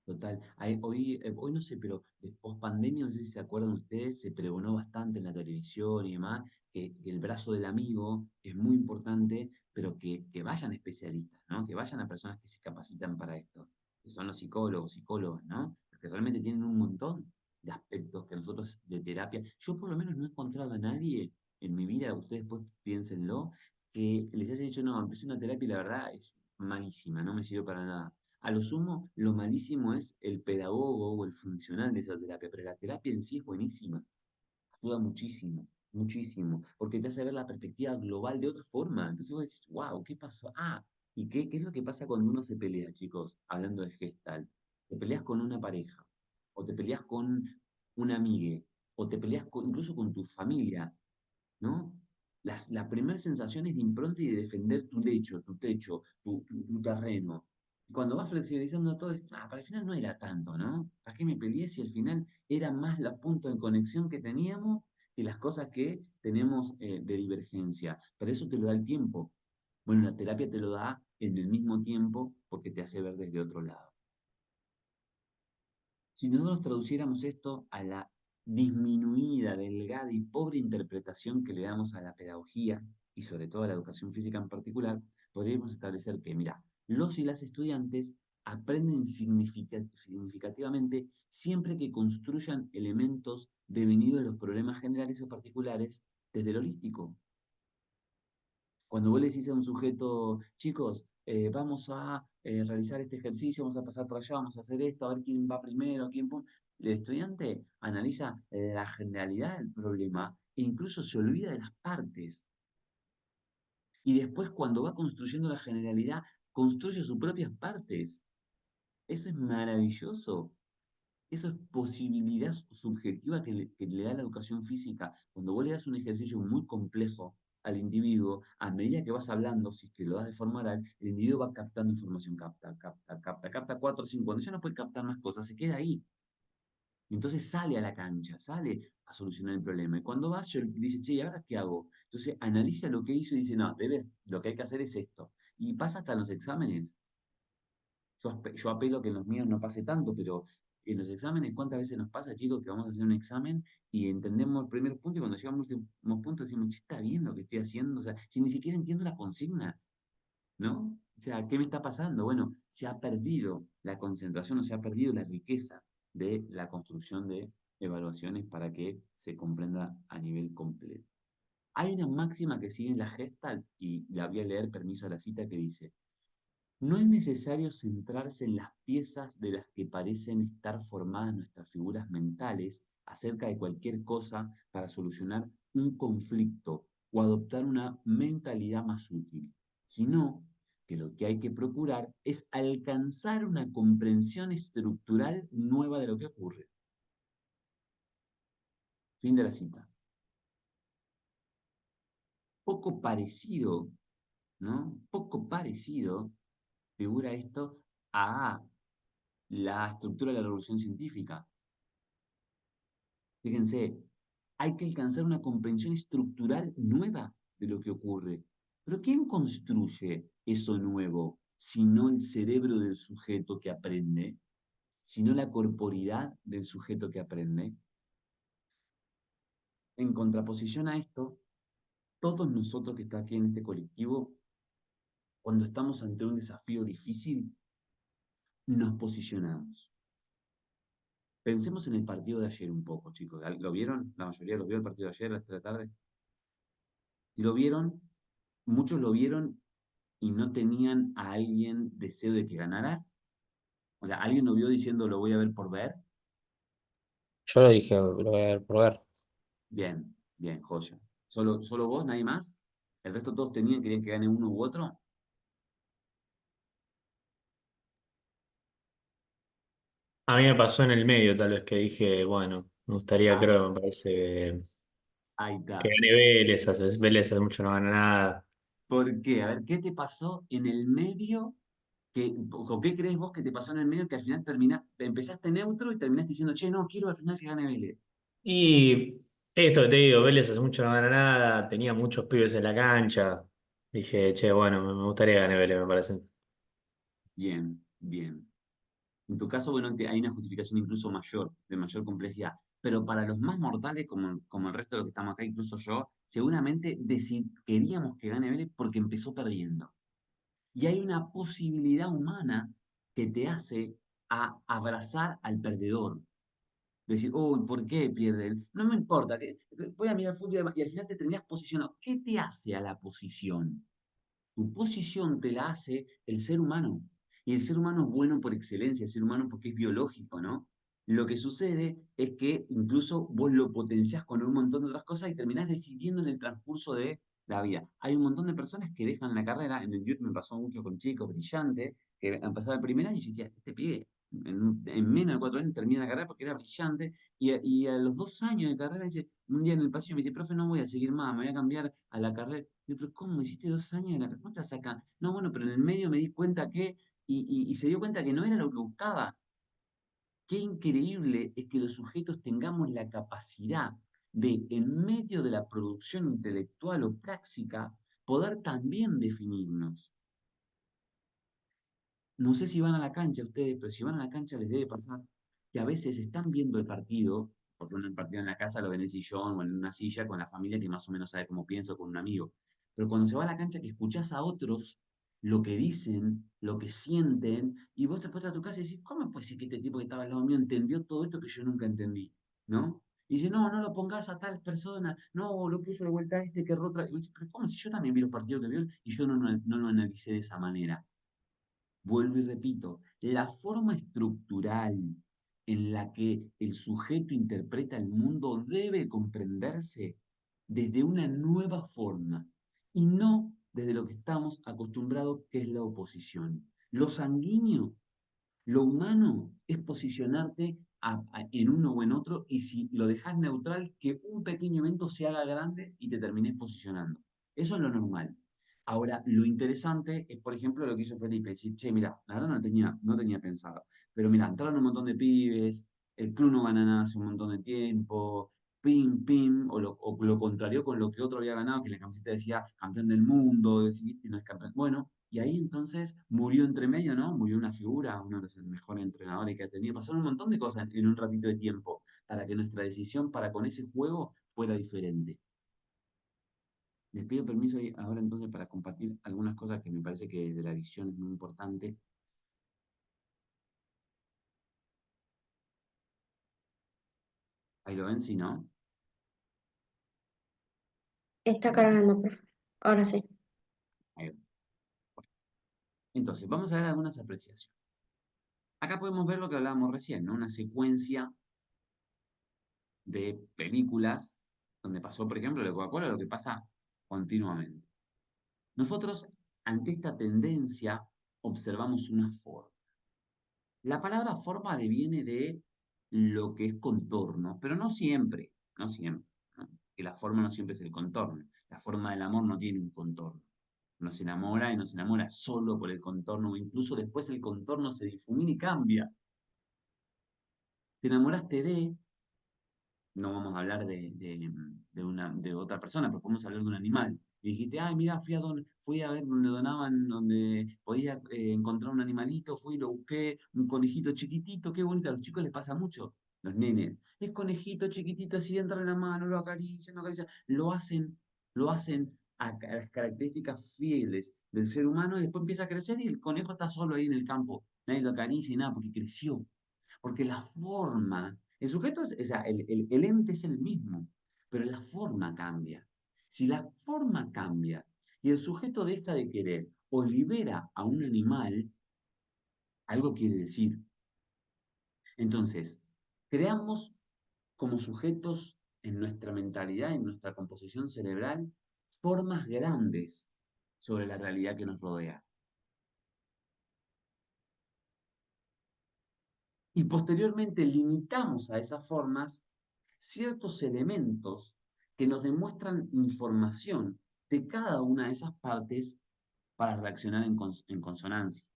Speaker 1: Total. Hoy no sé, pero de post-pandemia, no sé si se acuerdan ustedes, se pregonó bastante en la televisión y demás, que el brazo del amigo es muy importante, pero que vayan especialistas, ¿no? Que vayan a personas que se capacitan para esto, que son los psicólogos, psicólogas, ¿no? Que realmente tienen un montón de aspectos que nosotros de terapia. Yo por lo menos no he encontrado a nadie en mi vida, ustedes después piénsenlo, que les haya dicho, no, empecé una terapia y la verdad es malísima, no me sirvió para nada. A lo sumo, lo malísimo es el pedagogo o el funcional de esa terapia, pero la terapia en sí es buenísima, ayuda muchísimo, muchísimo, porque te hace ver la perspectiva global de otra forma. Entonces vos decís, wow, ¿qué pasó? Ah, ¿y qué es lo que pasa cuando uno se pelea, chicos? Hablando de Gestalt. Te peleas con una pareja, o te peleas con una amiga, o te peleas incluso con tu familia, ¿no? La primera sensación es de impronta y de defender tu terreno. Y cuando vas flexibilizando todo, para el final no era tanto, ¿no? ¿Para qué me peleé si al final eran más los puntos de conexión que teníamos que las cosas que tenemos de divergencia? Pero eso te lo da el tiempo. Bueno, la terapia te lo da en el mismo tiempo porque te hace ver desde otro lado. Si nosotros traduciéramos esto a la disminuida, delgada y pobre interpretación que le damos a la pedagogía y sobre todo a la educación física en particular, podríamos establecer que, mira, los y las estudiantes aprenden significativamente siempre que construyan elementos devenidos de los problemas generales o particulares desde el holístico. Cuando vos le decís a un sujeto, chicos, vamos a realizar este ejercicio, vamos a pasar por allá, vamos a hacer esto, a ver quién va primero, quién pone. El estudiante analiza la generalidad del problema e incluso se olvida de las partes. Y después, cuando va construyendo la generalidad, construye sus propias partes. Eso es maravilloso. Eso es posibilidad subjetiva que le da la educación física. Cuando vos le das un ejercicio muy complejo al individuo, a medida que vas hablando, si es que lo das de forma oral, el individuo va captando información, capta 4 o 5. Cuando ya no puede captar más cosas, se queda ahí. Y entonces sale a la cancha, sale a solucionar el problema. Y cuando vas, dice, che, ¿y ahora qué hago? Entonces analiza lo que hizo y dice, no, lo que hay que hacer es esto. Y pasa hasta en los exámenes. Yo apelo a que en los míos no pase tanto, pero en los exámenes, ¿cuántas veces nos pasa, chicos, que vamos a hacer un examen y entendemos el primer punto y cuando llegamos al último punto decimos, che, está bien lo que estoy haciendo? O sea, si ni siquiera entiendo la consigna, ¿no? O sea, ¿qué me está pasando? Bueno, se ha perdido la concentración o se ha perdido la riqueza de la construcción de evaluaciones para que se comprenda a nivel completo. Hay una máxima que sigue en la Gestalt y la voy a leer, permiso a la cita, que dice: no es necesario centrarse en las piezas de las que parecen estar formadas nuestras figuras mentales acerca de cualquier cosa para solucionar un conflicto o adoptar una mentalidad más útil, sino que lo que hay que procurar es alcanzar una comprensión estructural nueva de lo que ocurre. Fin de la cita. Poco parecido, ¿no? Poco parecido figura esto a la estructura de la revolución científica. Fíjense, hay que alcanzar una comprensión estructural nueva de lo que ocurre. Pero ¿quién construye eso nuevo? Si no el cerebro del sujeto que aprende, sino la corporidad del sujeto que aprende. En contraposición a esto, todos nosotros que estamos aquí en este colectivo, cuando estamos ante un desafío difícil, nos posicionamos. Pensemos en el partido de ayer un poco, chicos. ¿Lo vieron? La mayoría lo vio el partido de ayer a las 3 de la tarde. Y lo vieron, muchos lo vieron y no tenían a alguien deseo de que ganara. O sea, alguien lo vio diciendo lo voy a ver por ver.
Speaker 2: Yo lo dije, lo voy a ver por ver.
Speaker 1: Bien, bien, joya. ¿Solo vos, nadie más? ¿El resto todos querían que gane uno u otro?
Speaker 7: A mí me pasó en el medio, tal vez que dije, bueno, me gustaría,
Speaker 1: Ah,
Speaker 7: creo, me parece
Speaker 1: ahí
Speaker 7: que
Speaker 1: está.
Speaker 7: gane Vélez, Vélez hace mucho no gana nada.
Speaker 1: ¿Por qué? A ver, ¿qué te pasó en el medio? ¿O qué crees vos que te pasó en el medio que al final empezaste neutro y terminaste diciendo, che, no, quiero al final que gane Vélez?
Speaker 7: Y esto que te digo, Vélez hace mucho no gana nada, tenía muchos pibes en la cancha. Dije, che, bueno, me gustaría ganar Vélez, me parece.
Speaker 1: Bien, bien. En tu caso, bueno, hay una justificación incluso mayor, de mayor complejidad. Pero para los más mortales, como el resto de los que estamos acá, incluso yo, seguramente queríamos que gane Vélez porque empezó perdiendo. Y hay una posibilidad humana que te hace a abrazar al perdedor. Decir, uy, ¿por qué pierde él? No me importa, voy a mirar fútbol y al final te terminás posicionando. ¿Qué te hace a la posición? Tu posición te la hace el ser humano. Y el ser humano es bueno por excelencia, el ser humano porque es biológico, ¿no? Lo que sucede es que incluso vos lo potenciás con un montón de otras cosas y terminás decidiendo en el transcurso de la vida. Hay un montón de personas que dejan la carrera, en el youth me pasó mucho con chicos brillantes, que han pasado el primer año y yo decía, este pibe en menos de 4 años termina la carrera porque era brillante, y a los 2 años de carrera dice, un día en el pasillo me dice, profe, no voy a seguir más, me voy a cambiar a la carrera. Digo, pero ¿cómo hiciste 2 años de la carrera? ¿Cuántas saca? No, bueno, pero en el medio me di cuenta que, y se dio cuenta que no era lo que buscaba. Qué increíble es que los sujetos tengamos la capacidad de, en medio de la producción intelectual o práctica, poder también definirnos. No sé si van a la cancha ustedes, pero si van a la cancha les debe pasar que a veces están viendo el partido, porque uno el partido en la casa lo ve en el sillón o en una silla con la familia que más o menos sabe cómo piensa o con un amigo. Pero cuando se va a la cancha que escuchás a otros lo que dicen, lo que sienten, y vos te pones a tu casa y decís, ¿cómo puede ser que este tipo que estaba al lado mío entendió todo esto que yo nunca entendí? ¿No? Y dice, no, no lo pongas a tal persona, no, lo puso de vuelta a este que rota. Y vos decís, pero ¿cómo si yo también vi los partidos que vio y yo no lo analicé de esa manera? Vuelvo y repito, la forma estructural en la que el sujeto interpreta el mundo debe comprenderse desde una nueva forma y no desde lo que estamos acostumbrados, que es la oposición. Lo sanguíneo, lo humano, es posicionarte en uno o en otro, y si lo dejas neutral, que un pequeño evento se haga grande y te termines posicionando. Eso es lo normal. Ahora, lo interesante es, por ejemplo, lo que hizo Felipe, decir, che, mira, la verdad no tenía pensado, pero mira, entraron un montón de pibes, el club no gana nada hace un montón de tiempo, pim, pim, o lo contrario con lo que otro había ganado, que la camiseta decía campeón del mundo, decidiste no es campeón. Bueno, y ahí entonces murió entre medio, ¿no? Murió una figura, uno de los mejores entrenadores que ha tenido. Pasaron un montón de cosas en un ratito de tiempo para que nuestra decisión para con ese juego fuera diferente. Les pido permiso ahora entonces para compartir algunas cosas que me parece que desde la visión es muy importante. Ahí lo ven, sí, ¿no?
Speaker 6: Está cargando, profe. Ahora sí.
Speaker 1: Ahí va. Entonces, vamos a ver algunas apreciaciones. Acá podemos ver lo que hablábamos recién, ¿no? Una secuencia de películas donde pasó, por ejemplo, de Coca-Cola, lo que pasa continuamente. Nosotros, ante esta tendencia, observamos una forma. La palabra forma deviene de lo que es contorno, pero no siempre, no siempre, ¿no? Que la forma no siempre es el contorno. La forma del amor no tiene un contorno. Uno se enamora y no se enamora solo por el contorno, o incluso después el contorno se difumina y cambia. Te enamoraste de, no vamos a hablar de otra persona, pero podemos hablar de un animal. Y dijiste, ay, mira, fui a ver donde donaban, donde podía encontrar un animalito, fui y lo busqué, un conejito chiquitito, qué bonito, a los chicos les pasa mucho, los nenes. Es conejito chiquitito, así entra en la mano, lo acarician, lo hacen a las características fieles del ser humano y después empieza a crecer y el conejo está solo ahí en el campo. Nadie lo acaricia y nada, porque creció. Porque la forma, el sujeto o sea, el ente es el mismo, pero la forma cambia. Si la forma cambia y el sujeto deja de querer o libera a un animal, algo quiere decir. Entonces, creamos como sujetos en nuestra mentalidad, en nuestra composición cerebral, formas grandes sobre la realidad que nos rodea. Y posteriormente limitamos a esas formas ciertos elementos que nos demuestran información de cada una de esas partes para reaccionar en consonancia.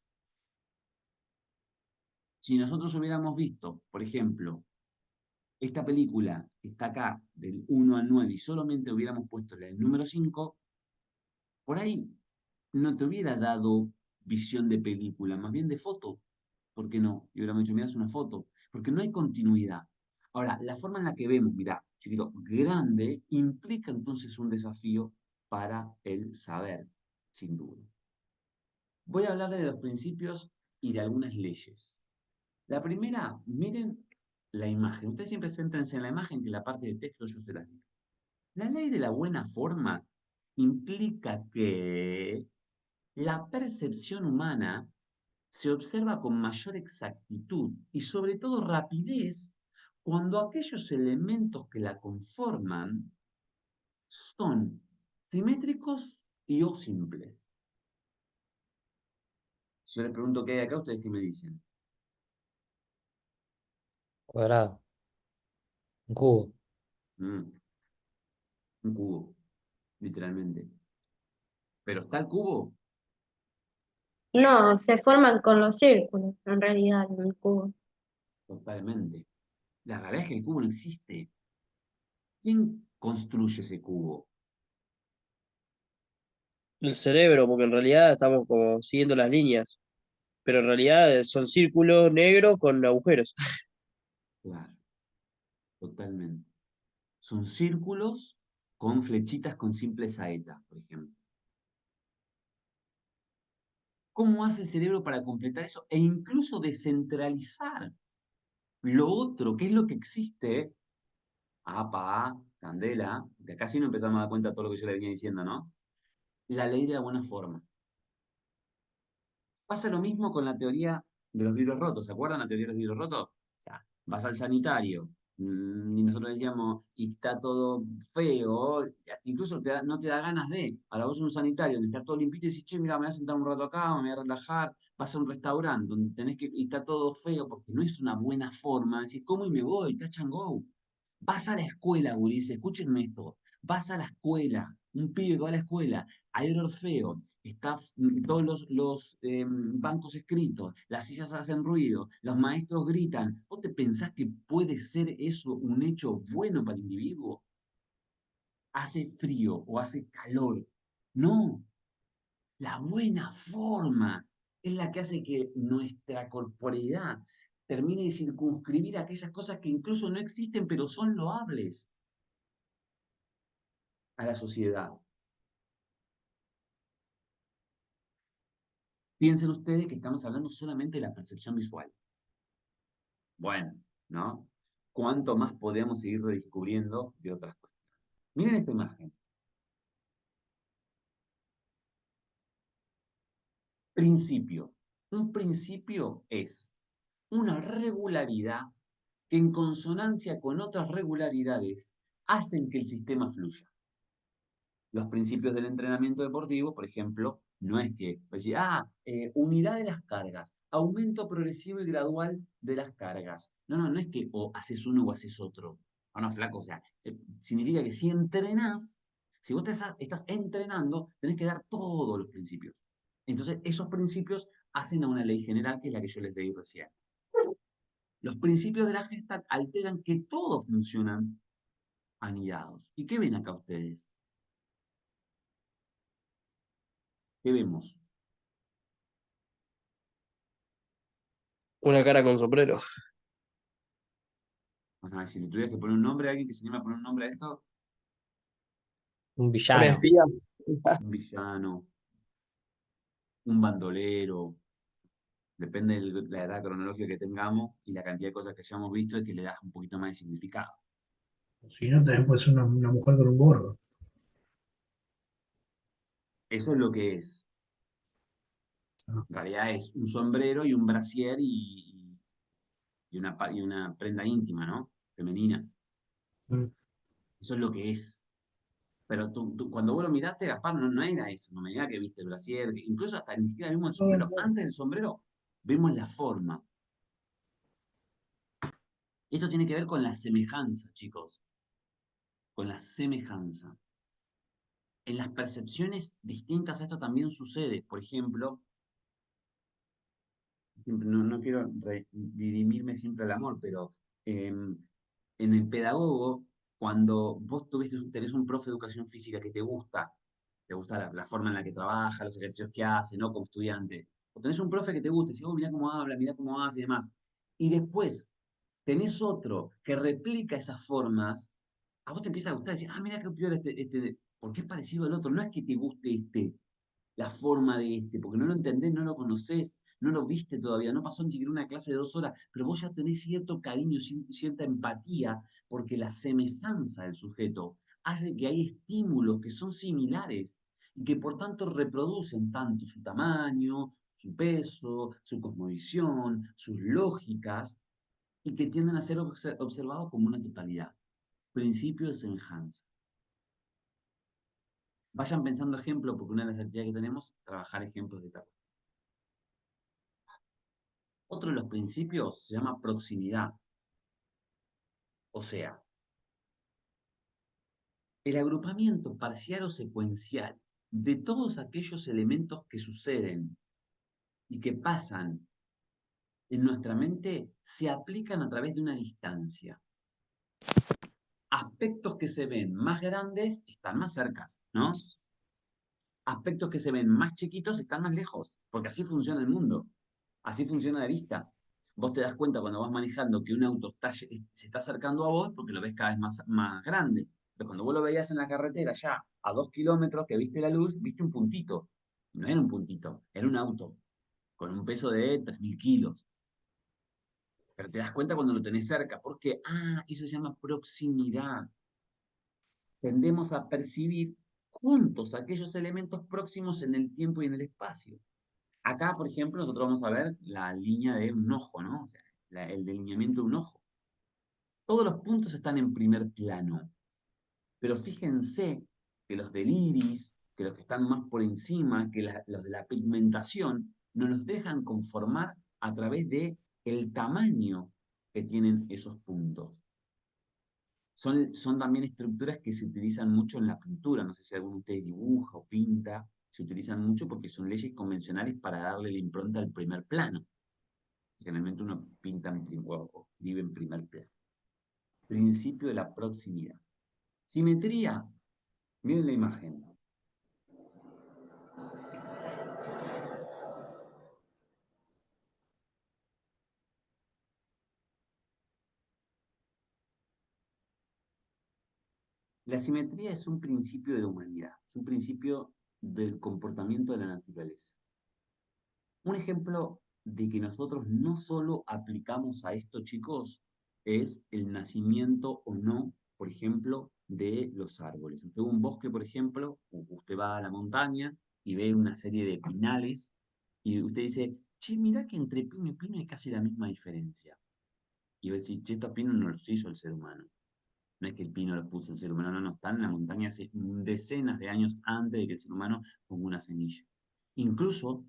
Speaker 1: Si nosotros hubiéramos visto, por ejemplo, esta película que está acá del 1 al 9 y solamente hubiéramos puesto el número 5, por ahí no te hubiera dado visión de película, más bien de foto. ¿Por qué no? Y hubiéramos dicho, mira, es una foto. Porque no hay continuidad. Ahora, la forma en la que vemos, mira, chiquito, grande, implica entonces un desafío para el saber, sin duda. Voy a hablar de los principios y de algunas leyes. La primera, miren la imagen. Ustedes siempre céntrense en la imagen, que la parte de texto yo se las digo. La ley de la buena forma implica que la percepción humana se observa con mayor exactitud y sobre todo rapidez cuando aquellos elementos que la conforman son simétricos y o simples. Si yo les pregunto qué hay acá, ¿ustedes qué me dicen?
Speaker 2: Cuadrado, un cubo.
Speaker 1: Mm, un cubo, literalmente. ¿Pero está el cubo?
Speaker 6: No, se forman con los círculos, en realidad, en el cubo.
Speaker 1: Totalmente. La realidad es que el cubo no existe. ¿Quién construye ese cubo?
Speaker 8: El cerebro, porque en realidad estamos como siguiendo las líneas, pero en realidad son círculos negros con agujeros.
Speaker 1: Claro, totalmente. Son círculos con flechitas con simples saetas, por ejemplo. ¿Cómo hace el cerebro para completar eso? E incluso descentralizar lo otro, que es lo que existe. APA, Candela, que acá sí no empezamos a dar cuenta de todo lo que yo le venía diciendo, ¿no? La ley de la buena forma. Pasa lo mismo con la teoría de los vidrios rotos. ¿Se acuerdan la teoría de los vidrios rotos? O sea, vas al sanitario Y nosotros decíamos, y está todo feo, incluso no te da ganas de. Ahora vos en un sanitario donde está todo limpito y decís, che, mira, me voy a sentar un rato acá, me voy a relajar, vas a un restaurante donde tenés que, y está todo feo, porque no es una buena forma, decís, ¿cómo y me voy? Touch and go. Vas a la escuela, gurises, escúchenme esto. Vas a la escuela, un pibe que va a la escuela, hay olor feo, está todos los bancos escritos, las sillas hacen ruido, los maestros gritan. ¿Vos te pensás que puede ser eso un hecho bueno para el individuo? ¿Hace frío o hace calor? No, la buena forma es la que hace que nuestra corporeidad termine de circunscribir aquellas cosas que incluso no existen, pero son loables a la sociedad. Piensen ustedes que estamos hablando solamente de la percepción visual. Bueno, ¿no? ¿Cuánto más podemos seguir redescubriendo de otras cosas? Miren esta imagen. Principio. Un principio es una regularidad que en consonancia con otras regularidades hacen que el sistema fluya. Los principios del entrenamiento deportivo, por ejemplo, no es que, decir, unidad de las cargas, aumento progresivo y gradual de las cargas. No, no, no es que o haces uno o haces otro. No, no, flaco, o sea, significa que si entrenás, si vos estás entrenando, tenés que dar todos los principios. Entonces, esos principios hacen a una ley general que es la que yo les leí recién. Los principios de la Gestalt alteran que todos funcionan anidados. ¿Y qué ven acá ustedes? ¿Qué vemos?
Speaker 8: Una cara con sombrero.
Speaker 1: Ajá, si le tuvieras que poner un nombre a alguien que se anima a poner un nombre a esto,
Speaker 2: Un
Speaker 8: Una
Speaker 2: villano.
Speaker 8: espía.
Speaker 1: un villano, un bandolero, depende de la edad cronológica que tengamos y la cantidad de cosas que hayamos visto, es que le das un poquito más de significado.
Speaker 5: Si no, también puede ser una mujer con un gorro.
Speaker 1: Eso es lo que es.
Speaker 5: Ah,
Speaker 1: En realidad es un sombrero y un brasier y una prenda íntima, ¿no? Femenina.
Speaker 5: mm.
Speaker 1: Eso es lo que es. Pero cuando vos lo miraste, Gaspar, no era eso. No me digas que viste el brasier, incluso hasta ni siquiera vimos el
Speaker 5: No,
Speaker 1: sombrero.
Speaker 5: no.
Speaker 1: Antes del sombrero, vemos la forma. Esto tiene que ver con la semejanza, chicos, con la semejanza. En las percepciones distintas a esto también sucede. Por ejemplo, no quiero dirimirme siempre al amor, pero en el pedagogo, cuando vos tenés un profe de educación física que te gusta la forma en la que trabaja, los ejercicios que hace, ¿no? Como estudiante. O tenés un profe que te gusta, y decís, oh, mirá cómo habla, mirá cómo hace y demás. Y después tenés otro que replica esas formas, a vos te empieza a gustar, decir, mira qué peor porque es parecido al otro. No es que te guste la forma de porque no lo entendés, no lo conocés, no lo viste todavía, no pasó ni siquiera una clase de 2 horas, pero vos ya tenés cierto cariño, cierta empatía, porque la semejanza del sujeto hace que hay estímulos que son similares y que por tanto reproducen tanto su tamaño, su peso, su cosmovisión, sus lógicas, y que tienden a ser observados como una totalidad. Principio de semejanza. Vayan pensando ejemplos, porque una de las actividades que tenemos es trabajar ejemplos de tal. Otro de los principios se llama proximidad. O sea, el agrupamiento parcial o secuencial de todos aquellos elementos que suceden y que pasan en nuestra mente se aplican a través de una distancia. Aspectos que se ven más grandes están más cercas, ¿no? Aspectos que se ven más chiquitos están más lejos, porque así funciona el mundo, así funciona la vista. Vos te das cuenta cuando vas manejando que un auto se está acercando a vos porque lo ves cada vez más grande. Pero cuando vos lo veías en la carretera ya a 2 kilómetros que viste la luz, viste un puntito. No era un puntito, era un auto con un peso de 3.000 kilos. Pero te das cuenta cuando lo tenés cerca, porque, eso se llama proximidad. Tendemos a percibir juntos aquellos elementos próximos en el tiempo y en el espacio. Acá, por ejemplo, nosotros vamos a ver la línea de un ojo, ¿no? O sea, el delineamiento de un ojo. Todos los puntos están en primer plano. Pero fíjense que los del iris, que los que están más por encima, que los de la pigmentación, no los dejan conformar a través de el tamaño que tienen esos puntos. Son también estructuras que se utilizan mucho en la pintura. No sé si alguno de ustedes dibuja o pinta. Se utilizan mucho porque son leyes convencionales para darle la impronta al primer plano. Generalmente uno pinta o escribe en primer plano. Principio de la proximidad. Simetría. Miren la imagen. La simetría es un principio de la humanidad, es un principio del comportamiento de la naturaleza. Un ejemplo de que nosotros no solo aplicamos a esto, chicos, es el nacimiento o no, por ejemplo, de los árboles. Usted ve un bosque, por ejemplo, usted va a la montaña y ve una serie de pinales y usted dice, che, mirá que entre pino y pino hay casi la misma diferencia. Y va a decir, che, estos pinos no los hizo el ser humano. No es que el pino los puso el ser humano, no, están en la montaña hace decenas de años antes de que el ser humano ponga una semilla. Incluso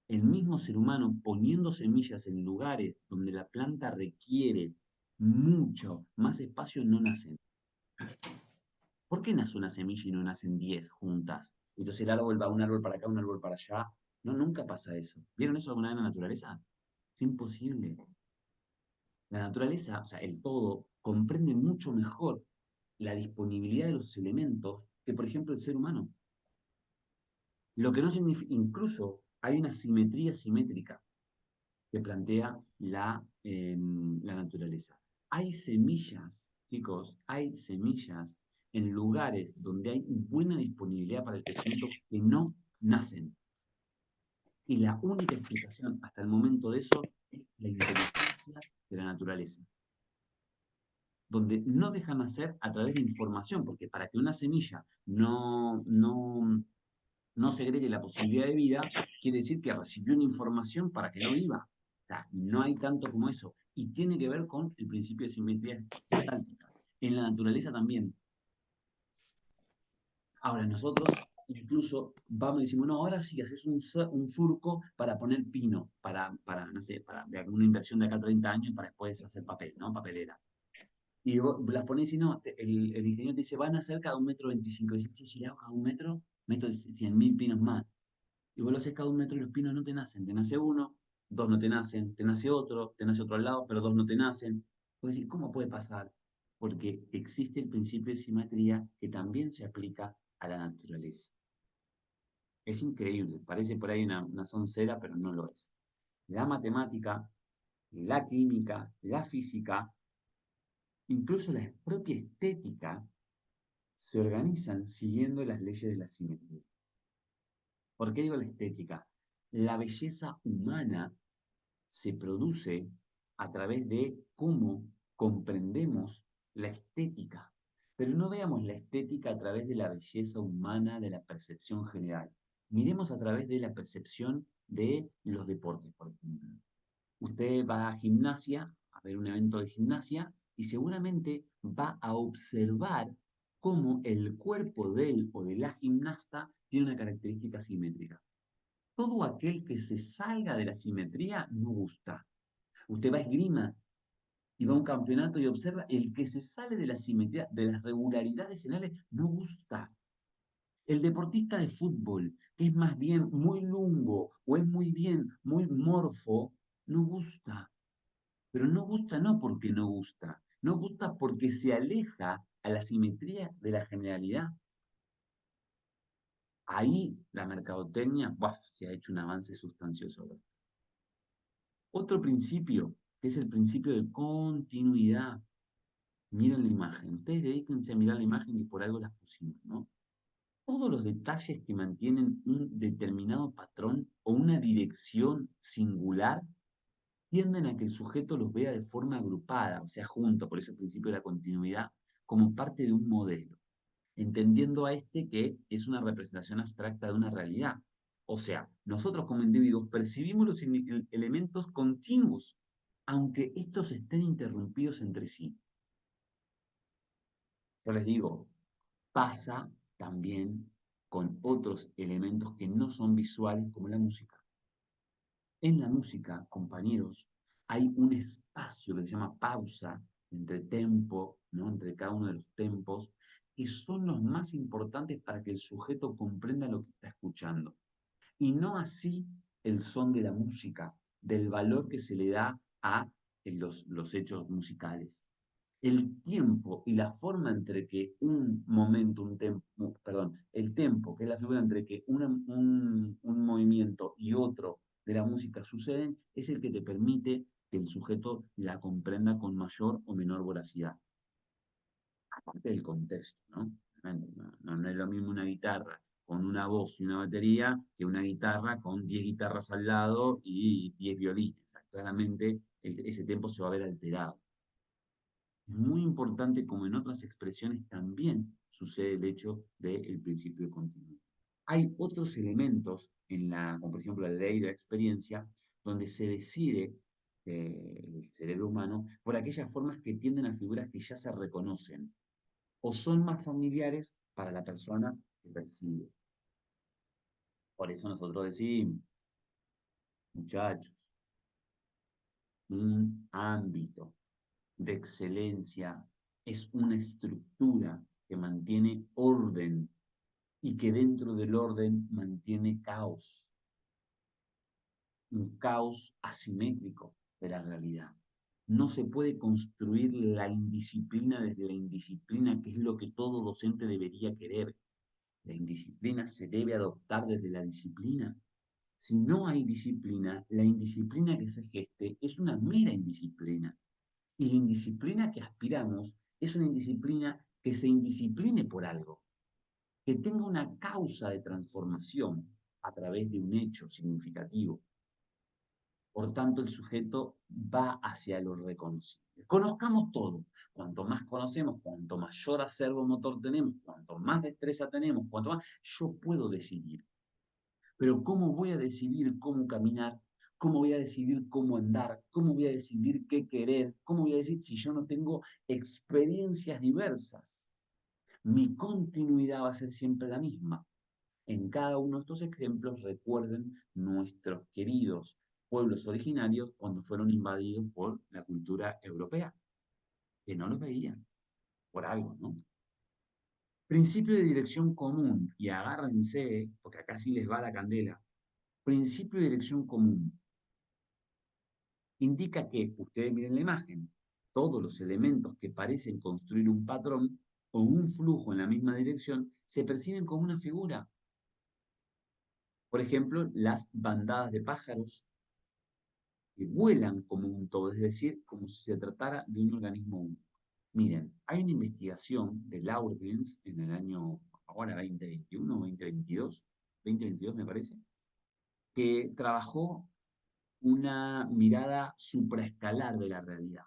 Speaker 1: el mismo ser humano poniendo semillas en lugares donde la planta requiere mucho más espacio no nacen. ¿Por qué nace una semilla y no nacen 10 juntas? Entonces el árbol va un árbol para acá, un árbol para allá. No, nunca pasa eso. ¿Vieron eso alguna vez en la naturaleza? Es imposible. La naturaleza, o sea, el todo, comprende mucho mejor la disponibilidad de los elementos que, por ejemplo, el ser humano. Lo que no significa, incluso hay una simetría simétrica que plantea la naturaleza. Hay semillas, chicos, hay semillas en lugares donde hay buena disponibilidad para el crecimiento que no nacen. Y la única explicación hasta el momento de eso es la inteligencia de la naturaleza, donde no dejan nacer a través de información, porque para que una semilla no segregue la posibilidad de vida, quiere decir que recibió una información para que no viva. O sea, no hay tanto como eso. Y tiene que ver con el principio de simetría gestáltica. En la naturaleza también. Ahora, nosotros incluso vamos y decimos, no, ahora sí, haces un surco para poner pino, no sé, para de alguna inversión de acá a 30 años para después hacer papel, ¿no? Papelera. Y vos las ponés y no, el ingeniero te dice, van a ser cada 1,25 m. Y dices, che, si le hago cada 1 metro, meto 100.000 pinos más. Y vos lo haces cada 1 metro y los pinos no te nacen. Te nace uno, dos no te nacen, te nace otro al lado, pero dos no te nacen. Vos decís, ¿cómo puede pasar? Porque existe el principio de simetría que también se aplica a la naturaleza. Es increíble, parece por ahí una soncera, pero no lo es. La matemática, la química, la física, incluso la propia estética, se organizan siguiendo las leyes de la simetría. ¿Por qué digo la estética? La belleza humana se produce a través de cómo comprendemos la estética. Pero no veamos la estética a través de la belleza humana, de la percepción general. Miremos a través de la percepción de los deportes, por ejemplo. Usted va a gimnasia, a ver un evento de gimnasia, y seguramente va a observar cómo el cuerpo de él o de la gimnasta tiene una característica simétrica. Todo aquel que se salga de la simetría no gusta. Usted va a esgrima y va a un campeonato y observa, el que se sale de la simetría, de las regularidades generales, no gusta. El deportista de fútbol, que es más bien muy lungo o es muy bien, muy morfo, no gusta. Pero no gusta no porque no gusta, no gusta porque se aleja a la simetría de la generalidad. Ahí la mercadotecnia, ¡buf!, se ha hecho un avance sustancioso. Otro principio, que es el principio de continuidad. Miren la imagen. Ustedes dedíquense a mirar la imagen y por algo las pusimos, ¿no? Todos los detalles que mantienen un determinado patrón o una dirección singular tienden a que el sujeto los vea de forma agrupada, o sea, junto, por eso el principio de la continuidad, como parte de un modelo, entendiendo a este que es una representación abstracta de una realidad. O sea, nosotros como individuos percibimos los elementos continuos, aunque estos estén interrumpidos entre sí. Yo les digo, pasa también con otros elementos que no son visuales como la música. En la música, compañeros, hay un espacio que se llama pausa entre tempo, ¿no? Entre cada uno de los tempos, que son los más importantes para que el sujeto comprenda lo que está escuchando. Y no así el son de la música, del valor que se le da a los hechos musicales. El tiempo y la forma entre que un momento, perdón, el tempo, que es la figura entre que un movimiento y otro de la música suceden, es el que te permite que el sujeto la comprenda con mayor o menor voracidad. Aparte del contexto, ¿no? No es lo mismo una guitarra con una voz y una batería que una guitarra con 10 guitarras al lado y 10 violines. O sea, claramente ese tempo se va a ver alterado. Es muy importante, como en otras expresiones también sucede el hecho del principio de continuidad. Hay otros elementos, como por ejemplo la ley de la experiencia, donde se decide el cerebro humano por aquellas formas que tienden a figuras que ya se reconocen o son más familiares para la persona que percibe. Por eso nosotros decimos, muchachos, un ámbito de excelencia es una estructura que mantiene orden y que dentro del orden mantiene caos, un caos asimétrico de la realidad. No se puede construir la indisciplina desde la indisciplina, que es lo que todo docente debería querer. La indisciplina se debe adoptar desde la disciplina. Si no hay disciplina, la indisciplina que se geste es una mera indisciplina. Y la indisciplina que aspiramos es una indisciplina que se indiscipline por algo, que tenga una causa de transformación a través de un hecho significativo. Por tanto, el sujeto va hacia lo reconocible. Conozcamos todo. Cuanto más conocemos, cuanto mayor acervo motor tenemos, cuanto más destreza tenemos, cuanto más yo puedo decidir. Pero ¿cómo voy a decidir cómo caminar? ¿Cómo voy a decidir cómo andar? ¿Cómo voy a decidir qué querer? ¿Cómo voy a decir si yo no tengo experiencias diversas? Mi continuidad va a ser siempre la misma. En cada uno de estos ejemplos recuerden nuestros queridos pueblos originarios cuando fueron invadidos por la cultura europea, que no los veían, por algo, ¿no? Principio de dirección común, y agárrense, porque acá sí les va la candela. Principio de dirección común indica que, ustedes miren la imagen, todos los elementos que parecen construir un patrón o un flujo en la misma dirección se perciben como una figura. Por ejemplo, las bandadas de pájaros que vuelan como un todo, es decir, como si se tratara de un organismo único. Miren, hay una investigación de Laurens en el año ahora 2021, 2022 me parece, que trabajó una mirada supraescalar de la realidad.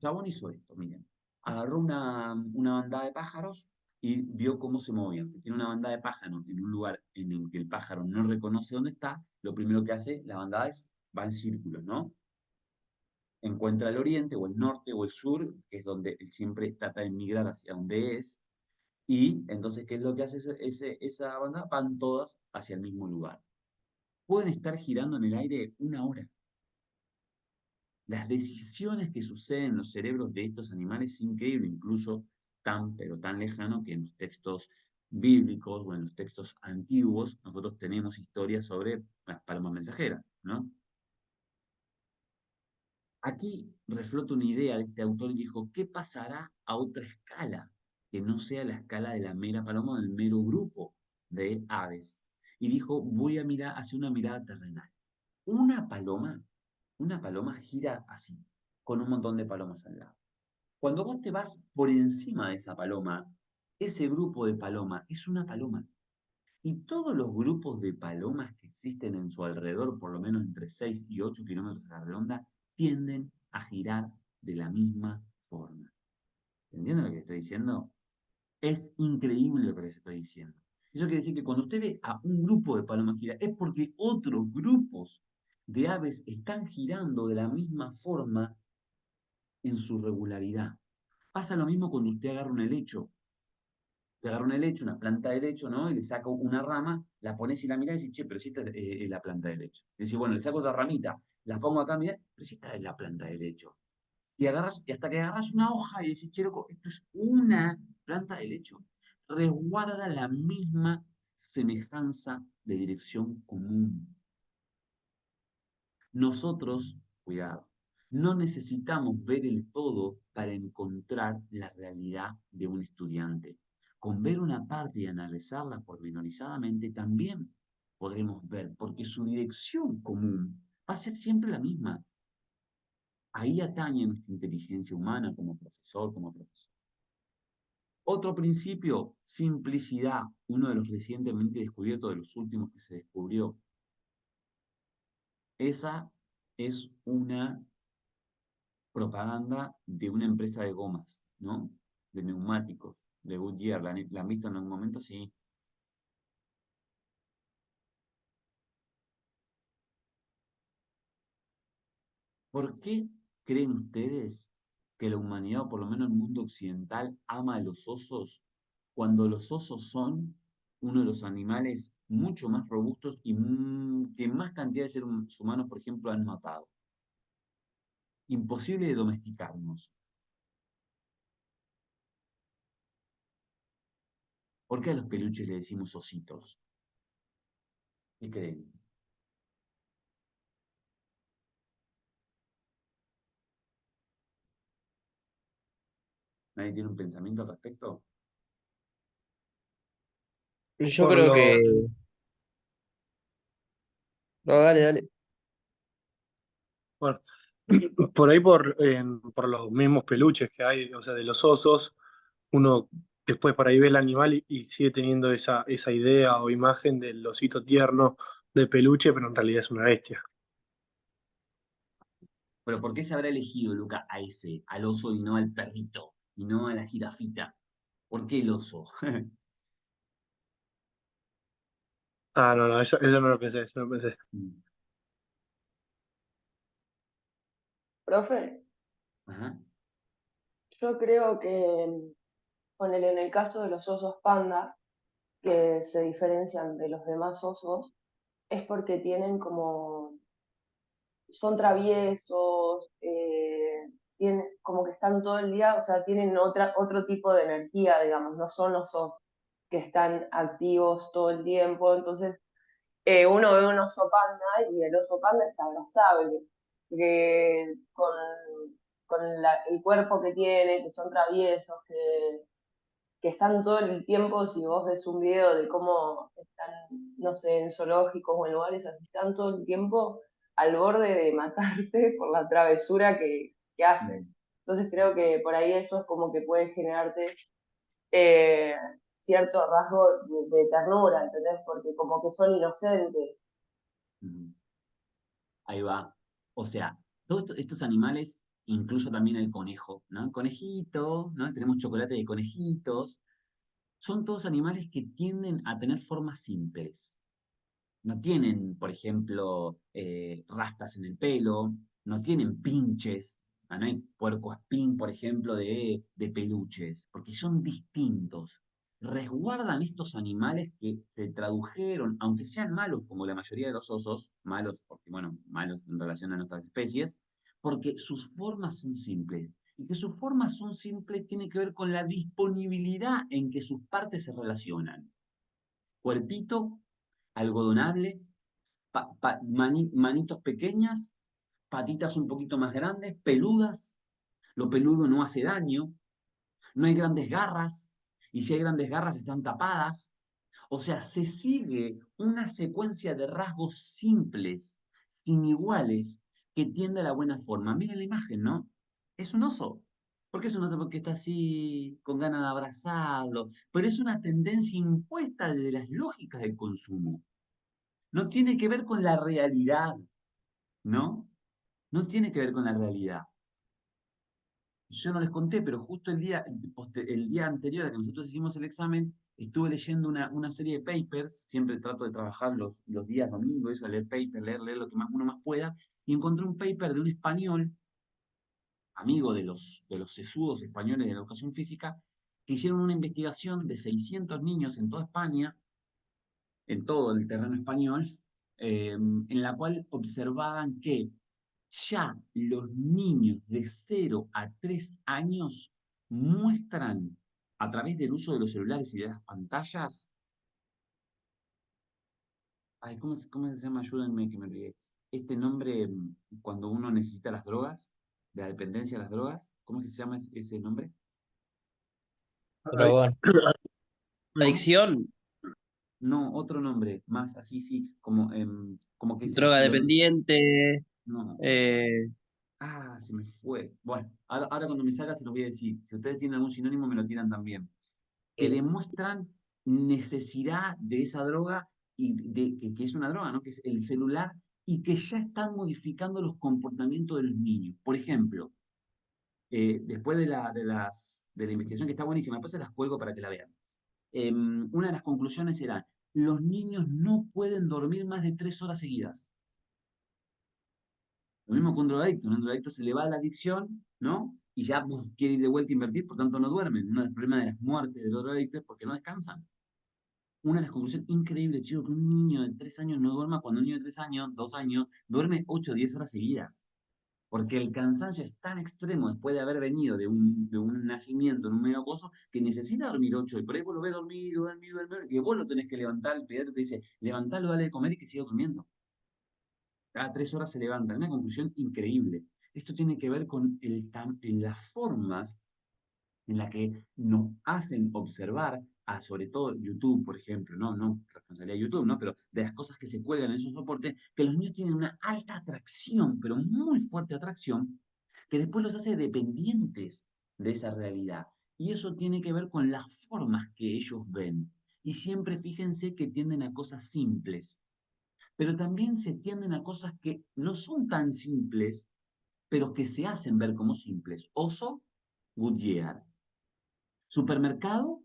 Speaker 1: Chabón hizo esto, miren. Agarró una bandada de pájaros y vio cómo se movían. Si tiene una bandada de pájaros en un lugar en el que el pájaro no reconoce dónde está, lo primero que hace la bandada va en círculos, ¿no? Encuentra el oriente o el norte o el sur, que es donde él siempre trata de migrar hacia donde es, y entonces, ¿qué es lo que hace esa bandada? Van todas hacia el mismo lugar. Pueden estar girando en el aire una hora. Las decisiones que suceden en los cerebros de estos animales es increíble, incluso pero tan lejano que en los textos bíblicos o en los textos antiguos nosotros tenemos historias sobre las palomas mensajeras, ¿no? Aquí reflota una idea de este autor y dijo, ¿qué pasará a otra escala que no sea la escala de la mera paloma o del mero grupo de aves? Y dijo, voy a mirar hacia una mirada terrenal. Una paloma gira así, con un montón de palomas al lado. Cuando vos te vas por encima de esa paloma, ese grupo de paloma es una paloma. Y todos los grupos de palomas que existen en su alrededor, por lo menos entre 6 y 8 kilómetros a la redonda, tienden a girar de la misma forma. ¿Entienden lo que les estoy diciendo? Es increíble lo que les estoy diciendo. Eso quiere decir que cuando usted ve a un grupo de palomas girar, es porque otros grupos de aves están girando de la misma forma en su regularidad. Pasa lo mismo cuando usted agarra un helecho Te agarra un helecho, una planta de helecho, ¿no? Y le saca una rama, la pones y la mirás y decís, che, pero si esta es la planta de helecho. Y decís, bueno, le saco otra ramita, la pongo acá, mirá, pero si esta es la planta de helecho. Y hasta que agarras una hoja y decís, che, loco, esto es una planta de helecho. Resguarda la misma semejanza de dirección común. Nosotros, cuidado, no necesitamos ver el todo para encontrar la realidad de un estudiante. Con ver una parte y analizarla pormenorizadamente también podremos ver, porque su dirección común va a ser siempre la misma. Ahí atañe nuestra inteligencia humana como profesor, como profesor. Otro principio, simplicidad, uno de los recientemente descubiertos, de los últimos que se descubrió. Esa es una propaganda de una empresa de gomas, ¿no? De neumáticos, de Goodyear. ¿La han visto en algún momento? Sí. ¿Por qué creen ustedes que la humanidad, o por lo menos el mundo occidental, ama a los osos cuando los osos son uno de los animales mucho más robustos y que más cantidad de seres humanos, por ejemplo, han matado? Imposible de domesticarnos. ¿Por qué a los peluches le decimos ositos? ¿Qué creen? ¿Nadie tiene un pensamiento al respecto?
Speaker 8: Yo
Speaker 3: Por
Speaker 8: creo que...
Speaker 3: los,
Speaker 8: No, dale, dale.
Speaker 3: bueno, por ahí por los mismos peluches que hay, o sea, de los osos, uno después por ahí ve el animal y sigue teniendo esa idea o imagen del osito tierno de peluche, pero en realidad es una bestia.
Speaker 1: Pero ¿por qué se habrá elegido, Luca, a ese, al oso y no al perrito, y no a la jirafita? ¿Por qué el oso?
Speaker 3: Ah, no, no, eso no lo pensé, eso no lo pensé.
Speaker 9: Profe,
Speaker 1: Ajá.
Speaker 9: yo creo que, ponele en el caso de los osos panda, que se diferencian de los demás osos, es porque tienen como, son traviesos, tienen, como que están todo el día, o sea, tienen otro tipo de energía, digamos, no son los osos que están activos todo el tiempo, entonces uno ve un oso panda y el oso panda es abrazable, que con el cuerpo que tiene, que son traviesos, que están todo el tiempo, si vos ves un video de cómo están, no sé, en zoológicos o en lugares así, están todo el tiempo al borde de matarse por la travesura que hacen.
Speaker 1: Mm.
Speaker 9: Entonces creo que por ahí eso es como que puede generarte eh, cierto rasgo de ternura, ¿entendés? Porque como que son inocentes.
Speaker 1: Mm. Ahí va. O sea, todos estos animales, incluyo también el conejo, ¿no? El conejito, ¿no? Tenemos chocolate de conejitos. Son todos animales que tienden a tener formas simples. No tienen, por ejemplo, rastas en el pelo, no tienen pinches, no hay puercoespín, por ejemplo, de peluches, porque son distintos. Resguardan estos animales que se tradujeron, aunque sean malos, como la mayoría de los osos, malos, porque, bueno, malos en relación a nuestras especies, porque sus formas son simples. Y que sus formas son simples tiene que ver con la disponibilidad en que sus partes se relacionan. Cuerpito, algodonable, manitos pequeñas, patitas un poquito más grandes, peludas. Lo peludo no hace daño, no hay grandes garras, y si hay grandes garras están tapadas. O sea, se sigue una secuencia de rasgos simples, sin iguales, que tiende a la buena forma. Miren la imagen, ¿no? Es un oso. ¿Por qué es un oso? Porque está así, con ganas de abrazarlo. Pero es una tendencia impuesta desde las lógicas del consumo. No tiene que ver con la realidad, ¿no? No tiene que ver con la realidad. Yo no les conté, pero justo el día anterior a que nosotros hicimos el examen, estuve leyendo una serie de papers, siempre trato de trabajar los días domingos, eso, leer papers, leer lo que más uno más pueda, y encontré un paper de un español, amigo de los sesudos españoles de la educación física, que hicieron una investigación de 600 niños en toda España, en todo el terreno español, en la cual observaban que ya los niños de 0 a 3 años muestran a través del uso de los celulares y de las pantallas. Ay, ¿cómo se llama? Ayúdenme que me olvidé. Este nombre, cuando uno necesita las drogas, de la dependencia de las drogas, ¿cómo es que se llama ese nombre?
Speaker 2: Pero bueno,
Speaker 1: ¿Cómo?
Speaker 8: Adicción,
Speaker 1: No, otro nombre, más así, sí, como que
Speaker 8: droga dependiente,
Speaker 1: no.
Speaker 8: eh,
Speaker 1: Ah, se me fue. Bueno, ahora cuando me salga se los voy a decir. Si ustedes tienen algún sinónimo, me lo tiran también. Que demuestran necesidad de esa droga y que es una droga, ¿no? Que es el celular y que ya están modificando los comportamientos de los niños. Por ejemplo, después de la investigación, que está buenísima, después se las cuelgo para que la vean. Una de las conclusiones era, los niños no pueden dormir más de 3 horas seguidas. Lo mismo que un drogadicto. Un drogadicto se le va la adicción, ¿no? Y ya pues, quiere ir de vuelta a invertir, por tanto no duermen. Uno de los problemas de las muertes de los drogadictos es porque no descansan. Una de las conclusiones increíbles, chico, que un niño de 3 años no duerma cuando un niño de 3 años, 2 años, duerme 8 o 10 horas seguidas. Porque el cansancio es tan extremo después de haber venido de un nacimiento en un medio acoso que necesita dormir 8 y por ahí vos lo ves dormir, dormir, dormir, que vos lo tenés que levantar, el pediatra te dice, levantalo, dale de comer y que siga durmiendo. Cada 3 horas se levanta. Una conclusión increíble. Esto tiene que ver con las formas en las que nos hacen observar, sobre todo YouTube, por ejemplo, no responsabilidad de YouTube, ¿no? Pero de las cosas que se cuelgan en esos soportes, que los niños tienen una alta atracción, pero muy fuerte atracción, que después los hace dependientes de esa realidad. Y eso tiene que ver con las formas que ellos ven. Y siempre fíjense que tienden a cosas simples, pero también se tienden a cosas que no son tan simples, pero que se hacen ver como simples. Oso, Goodyear. Supermercado,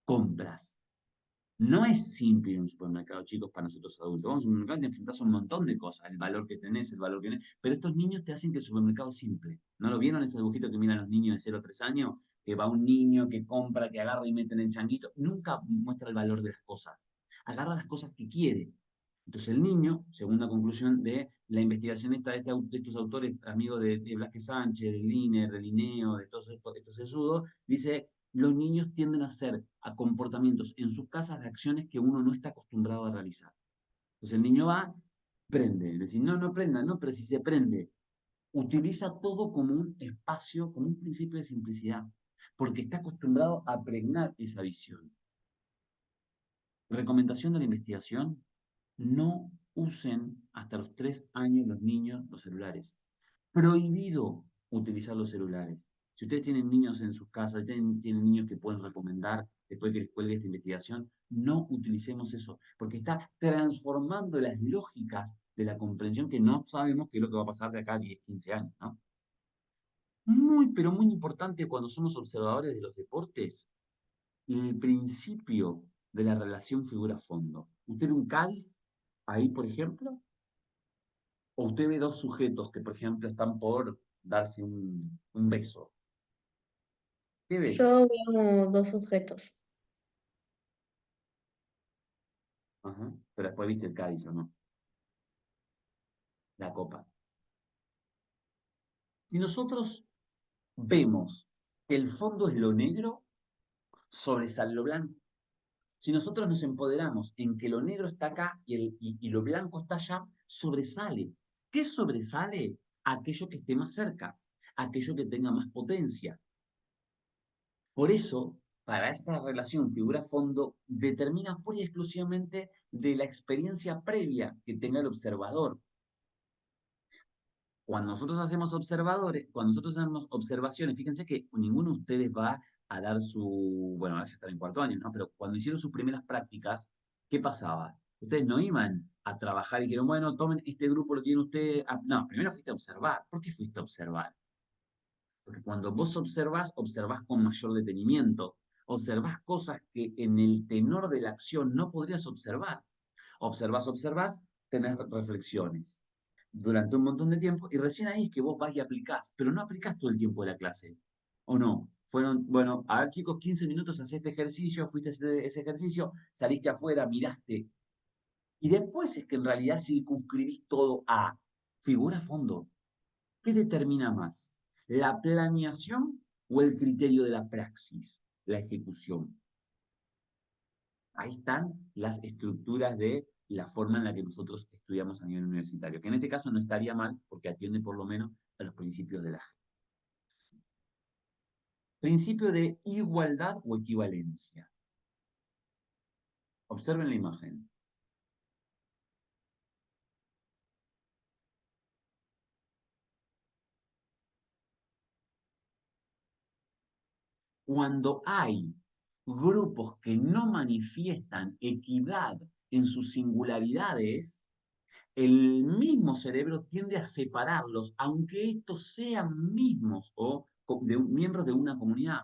Speaker 1: compras. No es simple ir a un supermercado, chicos, para nosotros adultos. Vamos a un supermercado y te enfrentás a un montón de cosas. El valor que tenés, el valor que tenés. Pero estos niños te hacen que el supermercado es simple. ¿No lo vieron ese dibujito que miran los niños de 0 a 3 años? Que va un niño que compra, que agarra y mete en el changuito. Nunca muestra el valor de las cosas. Agarra las cosas que quiere. Entonces el niño, segunda conclusión de la investigación esta de estos autores, amigos de Blasque Sánchez, de Liner, de Linneo, de todos estos sesudos, dice, los niños tienden a hacer a comportamientos en sus casas de acciones que uno no está acostumbrado a realizar. Entonces el niño va, prende, decir, no prenda, no, pero si se prende, utiliza todo como un espacio, como un principio de simplicidad, porque está acostumbrado a pregnar esa visión. Recomendación de la investigación, no usen hasta los 3 años los niños los celulares. Prohibido utilizar los celulares. Si ustedes tienen niños en sus casas, tienen niños que pueden recomendar después que les cuelgue esta investigación, no utilicemos eso, porque está transformando las lógicas de la comprensión que no sabemos qué es lo que va a pasar de acá a 10, 15 años, ¿no? Muy, pero muy importante cuando somos observadores de los deportes, el principio de la relación figura-fondo. Usted ve un Cádiz, ahí por ejemplo, o usted ve dos sujetos que por ejemplo están por darse un beso. ¿Qué ves?
Speaker 6: Yo veo dos sujetos.
Speaker 1: Ajá. Pero después viste el Cádiz, ¿o no? La copa. Si nosotros vemos que el fondo es lo negro, sobresale lo blanco. Si nosotros nos empoderamos en que lo negro está acá y lo blanco está allá, sobresale. ¿Qué sobresale? Aquello que esté más cerca, aquello que tenga más potencia. Por eso, para esta relación figura-fondo, determina pura y exclusivamente de la experiencia previa que tenga el observador. Cuando nosotros hacemos observaciones, fíjense que ninguno de ustedes va a dar bueno, ahora ya están en cuarto año, ¿no? Pero cuando hicieron sus primeras prácticas, ¿qué pasaba? Ustedes no iban a trabajar y dijeron, bueno, tomen, este grupo lo tiene usted. No, primero fuiste a observar. ¿Por qué fuiste a observar? Porque cuando vos observás, observás con mayor detenimiento. Observás cosas que en el tenor de la acción no podrías observar. Observás, tenés reflexiones durante un montón de tiempo y recién ahí es que vos vas y aplicás, pero no aplicás todo el tiempo de la clase. ¿O no? Fueron, bueno, a ver chicos, 15 minutos haces este ejercicio, fuiste a hacer ese ejercicio, saliste afuera, miraste. Y después es que en realidad circunscribís todo a figura a fondo. ¿Qué determina más? ¿La planeación o el criterio de la praxis, la ejecución? Ahí están las estructuras de la forma en la que nosotros estudiamos a nivel universitario, que en este caso no estaría mal porque atiende por lo menos a los principios de la JEP. Principio de igualdad o equivalencia. Observen la imagen. Cuando hay grupos que no manifiestan equidad en sus singularidades, el mismo cerebro tiende a separarlos, aunque estos sean mismos o miembros de una comunidad.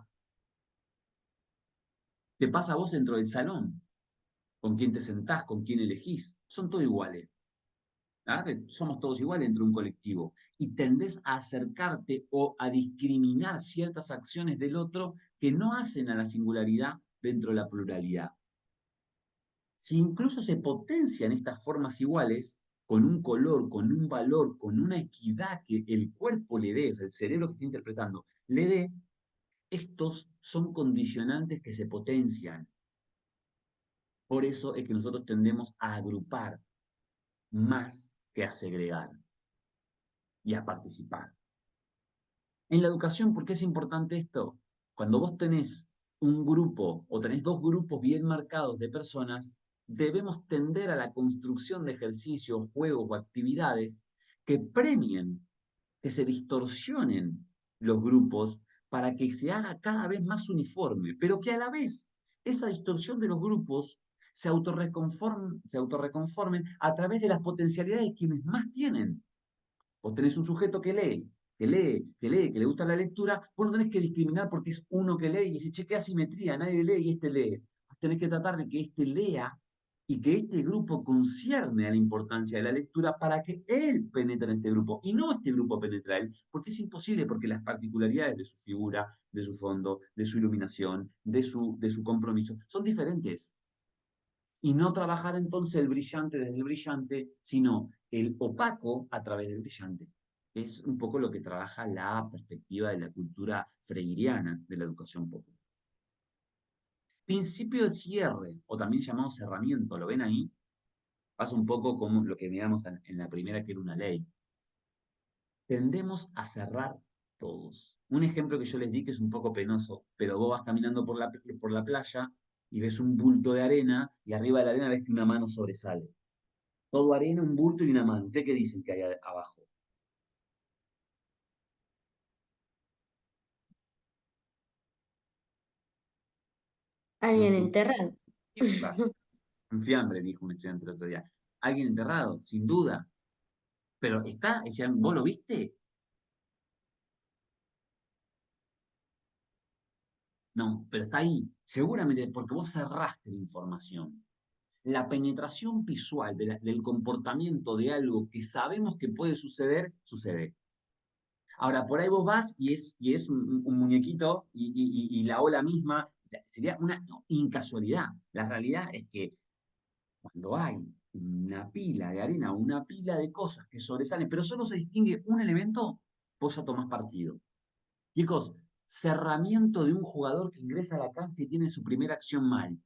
Speaker 1: Te pasa a vos dentro del salón, con quién te sentás, con quién elegís, son todos iguales. ¿Ah? Somos todos iguales dentro de un colectivo. Y tendés a acercarte o a discriminar ciertas acciones del otro que no hacen a la singularidad dentro de la pluralidad. Si incluso se potencian estas formas iguales, con un color, con un valor, con una equidad que el cuerpo le dé, o sea, el cerebro que está interpretando, le dé, estos son condicionantes que se potencian. Por eso es que nosotros tendemos a agrupar más que a segregar y a participar. En la educación, ¿por qué es importante esto? Cuando vos tenés un grupo o tenés dos grupos bien marcados de personas, debemos tender a la construcción de ejercicios, juegos o actividades que premien, que se distorsionen los grupos para que se haga cada vez más uniforme, pero que a la vez esa distorsión de los grupos se autorreconformen a través de las potencialidades de quienes más tienen. Vos tenés un sujeto que lee, que le gusta la lectura, vos no tenés que discriminar porque es uno que lee y dice, che, qué asimetría, nadie lee y este lee. Vos tenés que tratar de que este lea y que este grupo concierne a la importancia de la lectura para que él penetre en este grupo y no este grupo penetre a él, porque es imposible, porque las particularidades de su figura, de su fondo, de su iluminación, de su compromiso, son diferentes. Y no trabajar entonces el brillante desde el brillante, sino el opaco a través del brillante. Es un poco lo que trabaja la perspectiva de la cultura freiriana de la educación popular. Principio de cierre, o también llamado cerramiento, ¿lo ven ahí? Pasa un poco como lo que veíamos en la primera, que era una ley. Tendemos a cerrar todos. Un ejemplo que yo les di que es un poco penoso, pero vos vas caminando por la playa y ves un bulto de arena y arriba de la arena ves que una mano sobresale. Todo arena, un bulto y una mano. ¿Ustedes qué dicen que hay abajo?
Speaker 6: Alguien enterrado.
Speaker 1: Un fiambre, dijo un estudiante el otro día. Alguien enterrado, sin duda. Pero está, decían, ¿vos lo viste? No, pero está ahí. Seguramente porque vos cerraste la información. La penetración visual del comportamiento de algo que sabemos que puede suceder, sucede. Ahora, por ahí vos vas y es un muñequito y la ola misma, o sea, sería una incasualidad. La realidad es que cuando hay una pila de arena, una pila de cosas que sobresalen, pero solo se distingue un elemento, vos ya tomás partido. Chicos, cerramiento de un jugador que ingresa a la cancha y tiene su primera acción mal.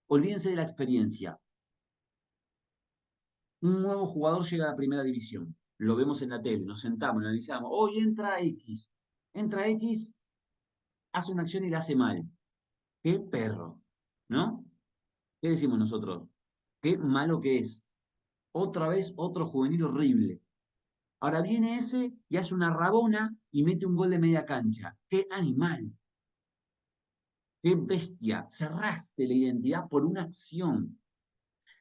Speaker 1: Olvídense de la experiencia. Un nuevo jugador llega a la primera división. Lo vemos en la tele, nos sentamos, lo analizamos. Hoy entra X. Entra X, hace una acción y la hace mal. ¡Qué perro! ¿No? ¿Qué decimos nosotros? ¡Qué malo que es! Otra vez otro juvenil horrible. Ahora viene ese y hace una rabona y mete un gol de media cancha. ¡Qué animal! ¡Qué bestia! Cerraste la identidad por una acción.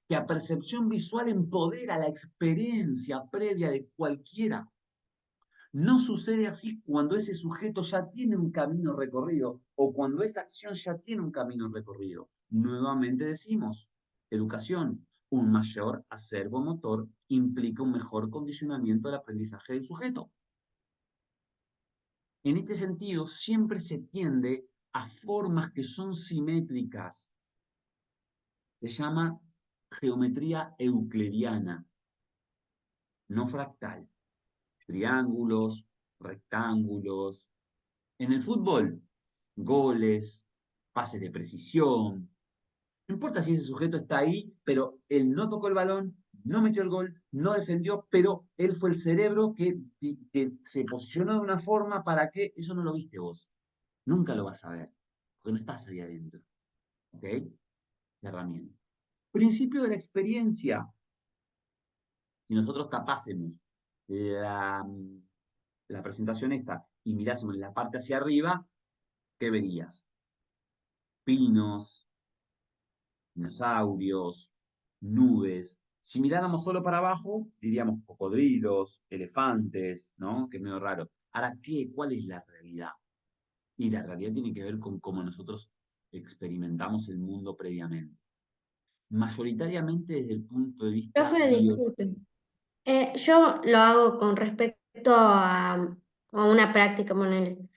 Speaker 1: Que a percepción visual empodera la experiencia previa de cualquiera. No sucede así cuando ese sujeto ya tiene un camino recorrido o cuando esa acción ya tiene un camino recorrido. Nuevamente decimos, educación, un mayor acervo motor implica un mejor condicionamiento del aprendizaje del sujeto. En este sentido, siempre se tiende a formas que son simétricas. Se llama geometría euclidiana, no fractal. Triángulos, rectángulos. En el fútbol, goles, pases de precisión. No importa si ese sujeto está ahí, pero él no tocó el balón, no metió el gol, no defendió, pero él fue el cerebro que se posicionó de una forma para que eso no lo viste vos. Nunca lo vas a ver, porque no estás ahí adentro. ¿Ok? La herramienta. Principio de la experiencia. Si nosotros tapásemos la, la presentación esta y mirásemos en la parte hacia arriba, ¿qué verías? Pinos, dinosaurios, nubes. Si miráramos solo para abajo, diríamos cocodrilos, elefantes, ¿no? Que es medio raro. Ahora, ¿qué? ¿Cuál es la realidad? Y la realidad tiene que ver con cómo nosotros experimentamos el mundo previamente. Mayoritariamente desde el punto de vista
Speaker 6: Profe, disculpen. Yo lo hago con respecto a una práctica, ponele.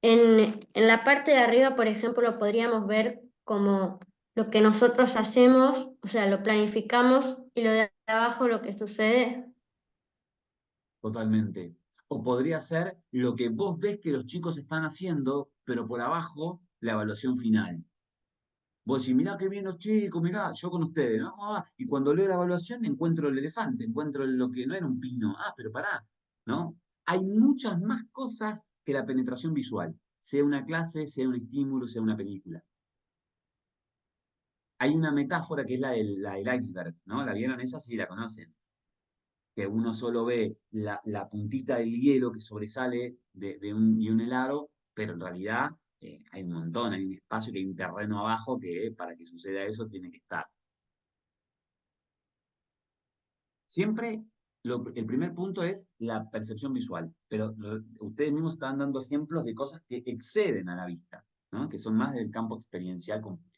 Speaker 6: En la parte de arriba, por ejemplo, lo podríamos ver como lo que nosotros hacemos, o sea, lo planificamos, y lo de abajo lo que sucede.
Speaker 1: totalmente. O podría ser lo que vos ves que los chicos están haciendo, pero por abajo la evaluación final. Vos decís, mirá qué bien los chicos, mirá, yo con ustedes, ¿no? Y cuando leo la evaluación encuentro el elefante, encuentro lo que no era un pino. Ah, pero pará, ¿no? Hay muchas más cosas que la penetración visual, sea una clase, sea un estímulo, sea una película. Hay una metáfora que es la del iceberg, ¿no? ¿La vieron esa? Sí, la conocen. Que uno solo ve la puntita del hielo que sobresale de un helado, pero en realidad hay un montón, hay un espacio, que hay un terreno abajo que para que suceda eso tiene que estar. Siempre el primer punto es la percepción visual, pero ustedes mismos están dando ejemplos de cosas que exceden a la vista, ¿no? Que son más del campo experiencial completo.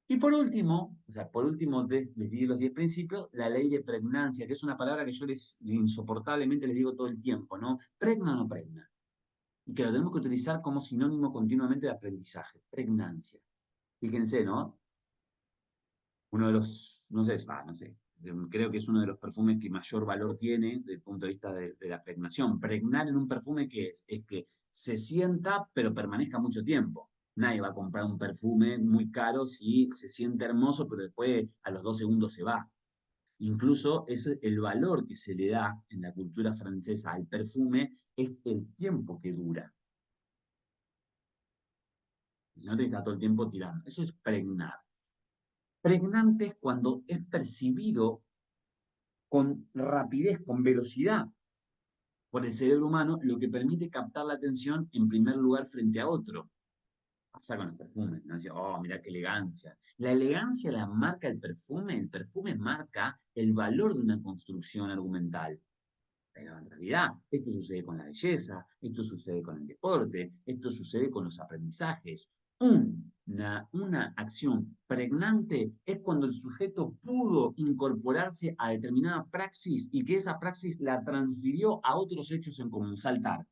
Speaker 1: Y por último, o sea, por último les di los 10 principios, la ley de pregnancia, que es una palabra que yo insoportablemente les digo todo el tiempo, ¿no? Pregna o no pregna. Y que lo tenemos que utilizar como sinónimo continuamente de aprendizaje, pregnancia. Fíjense, ¿no? Uno de los, no sé, creo que es uno de los perfumes que mayor valor tiene desde el punto de vista de la pregnación. Pregnar en un perfume, ¿qué es? Es que se sienta pero permanezca mucho tiempo. Nadie va a comprar un perfume muy caro si se siente hermoso, pero después a los 2 segundos se va. Incluso es el valor que se le da en la cultura francesa al perfume, es el tiempo que dura. Si no te está todo el tiempo tirando. Eso es pregnar. Pregnante es cuando es percibido con rapidez, con velocidad por el cerebro humano, lo que permite captar la atención en primer lugar frente a otro. Pasa con los perfumes, ¿no? Decía, oh, mira qué elegancia. La elegancia la marca el perfume marca el valor de una construcción argumental. Pero en realidad, esto sucede con la belleza, esto sucede con el deporte, esto sucede con los aprendizajes. Una acción pregnante es cuando el sujeto pudo incorporarse a determinada praxis y que esa praxis la transfirió a otros hechos en común. Saltar.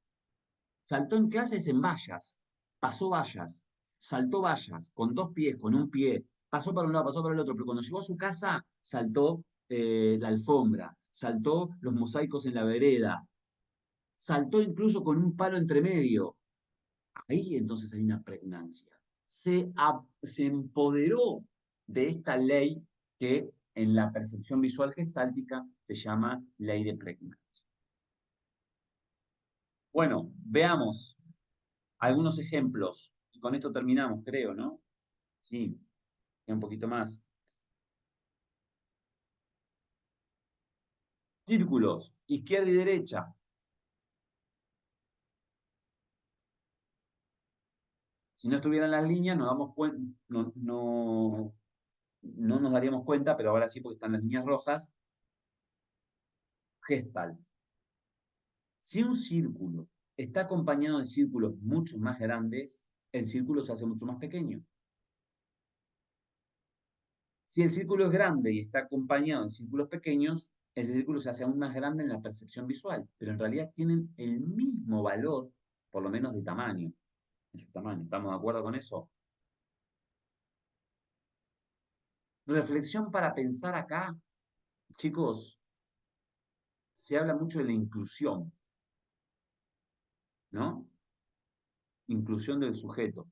Speaker 1: Saltó en clases en vallas, pasó vallas, saltó vallas con 2 pies, con un pie, pasó para un lado, pasó para el otro, pero cuando llegó a su casa saltó la alfombra, saltó los mosaicos en la vereda, saltó incluso con un palo entre medio. Ahí entonces hay una pregnancia. Se empoderó de esta ley que en la percepción visual gestáltica se llama ley de pregnancia. Bueno, veamos algunos ejemplos. Y con esto terminamos, creo, ¿no? Sí, un poquito más. Círculos, izquierda y derecha. Si no estuvieran las líneas, no nos daríamos cuenta, pero ahora sí porque están las líneas rojas. Gestalt. Si un círculo está acompañado de círculos mucho más grandes, el círculo se hace mucho más pequeño. Si el círculo es grande y está acompañado de círculos pequeños, ese círculo se hace aún más grande en la percepción visual, pero en realidad tienen el mismo valor por lo menos de tamaño, en su tamaño. ¿Estamos de acuerdo con eso? Reflexión para pensar acá, chicos, se habla mucho de la inclusión, ¿no? Inclusión del sujeto.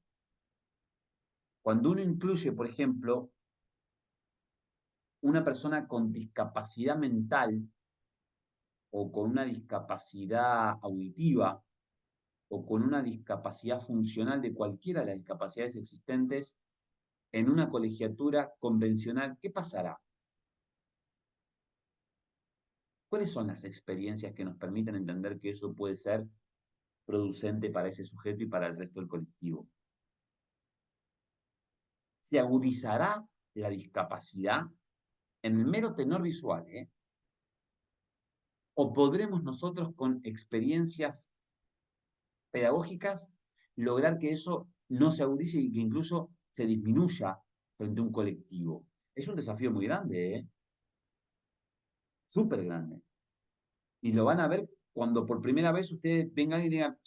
Speaker 1: Cuando uno incluye, por ejemplo, una persona con discapacidad mental o con una discapacidad auditiva o con una discapacidad funcional de cualquiera de las discapacidades existentes en una colegiatura convencional, ¿qué pasará? ¿Cuáles son las experiencias que nos permiten entender que eso puede ser producente para ese sujeto y para el resto del colectivo? ¿Se agudizará la discapacidad en el mero tenor visual, ¿eh? ¿O podremos nosotros con experiencias pedagógicas lograr que eso no se agudice y que incluso se disminuya frente a un colectivo? Es un desafío muy grande, ¿eh? Súper grande. Y lo van a ver cuando por primera vez ustedes vengan y digan,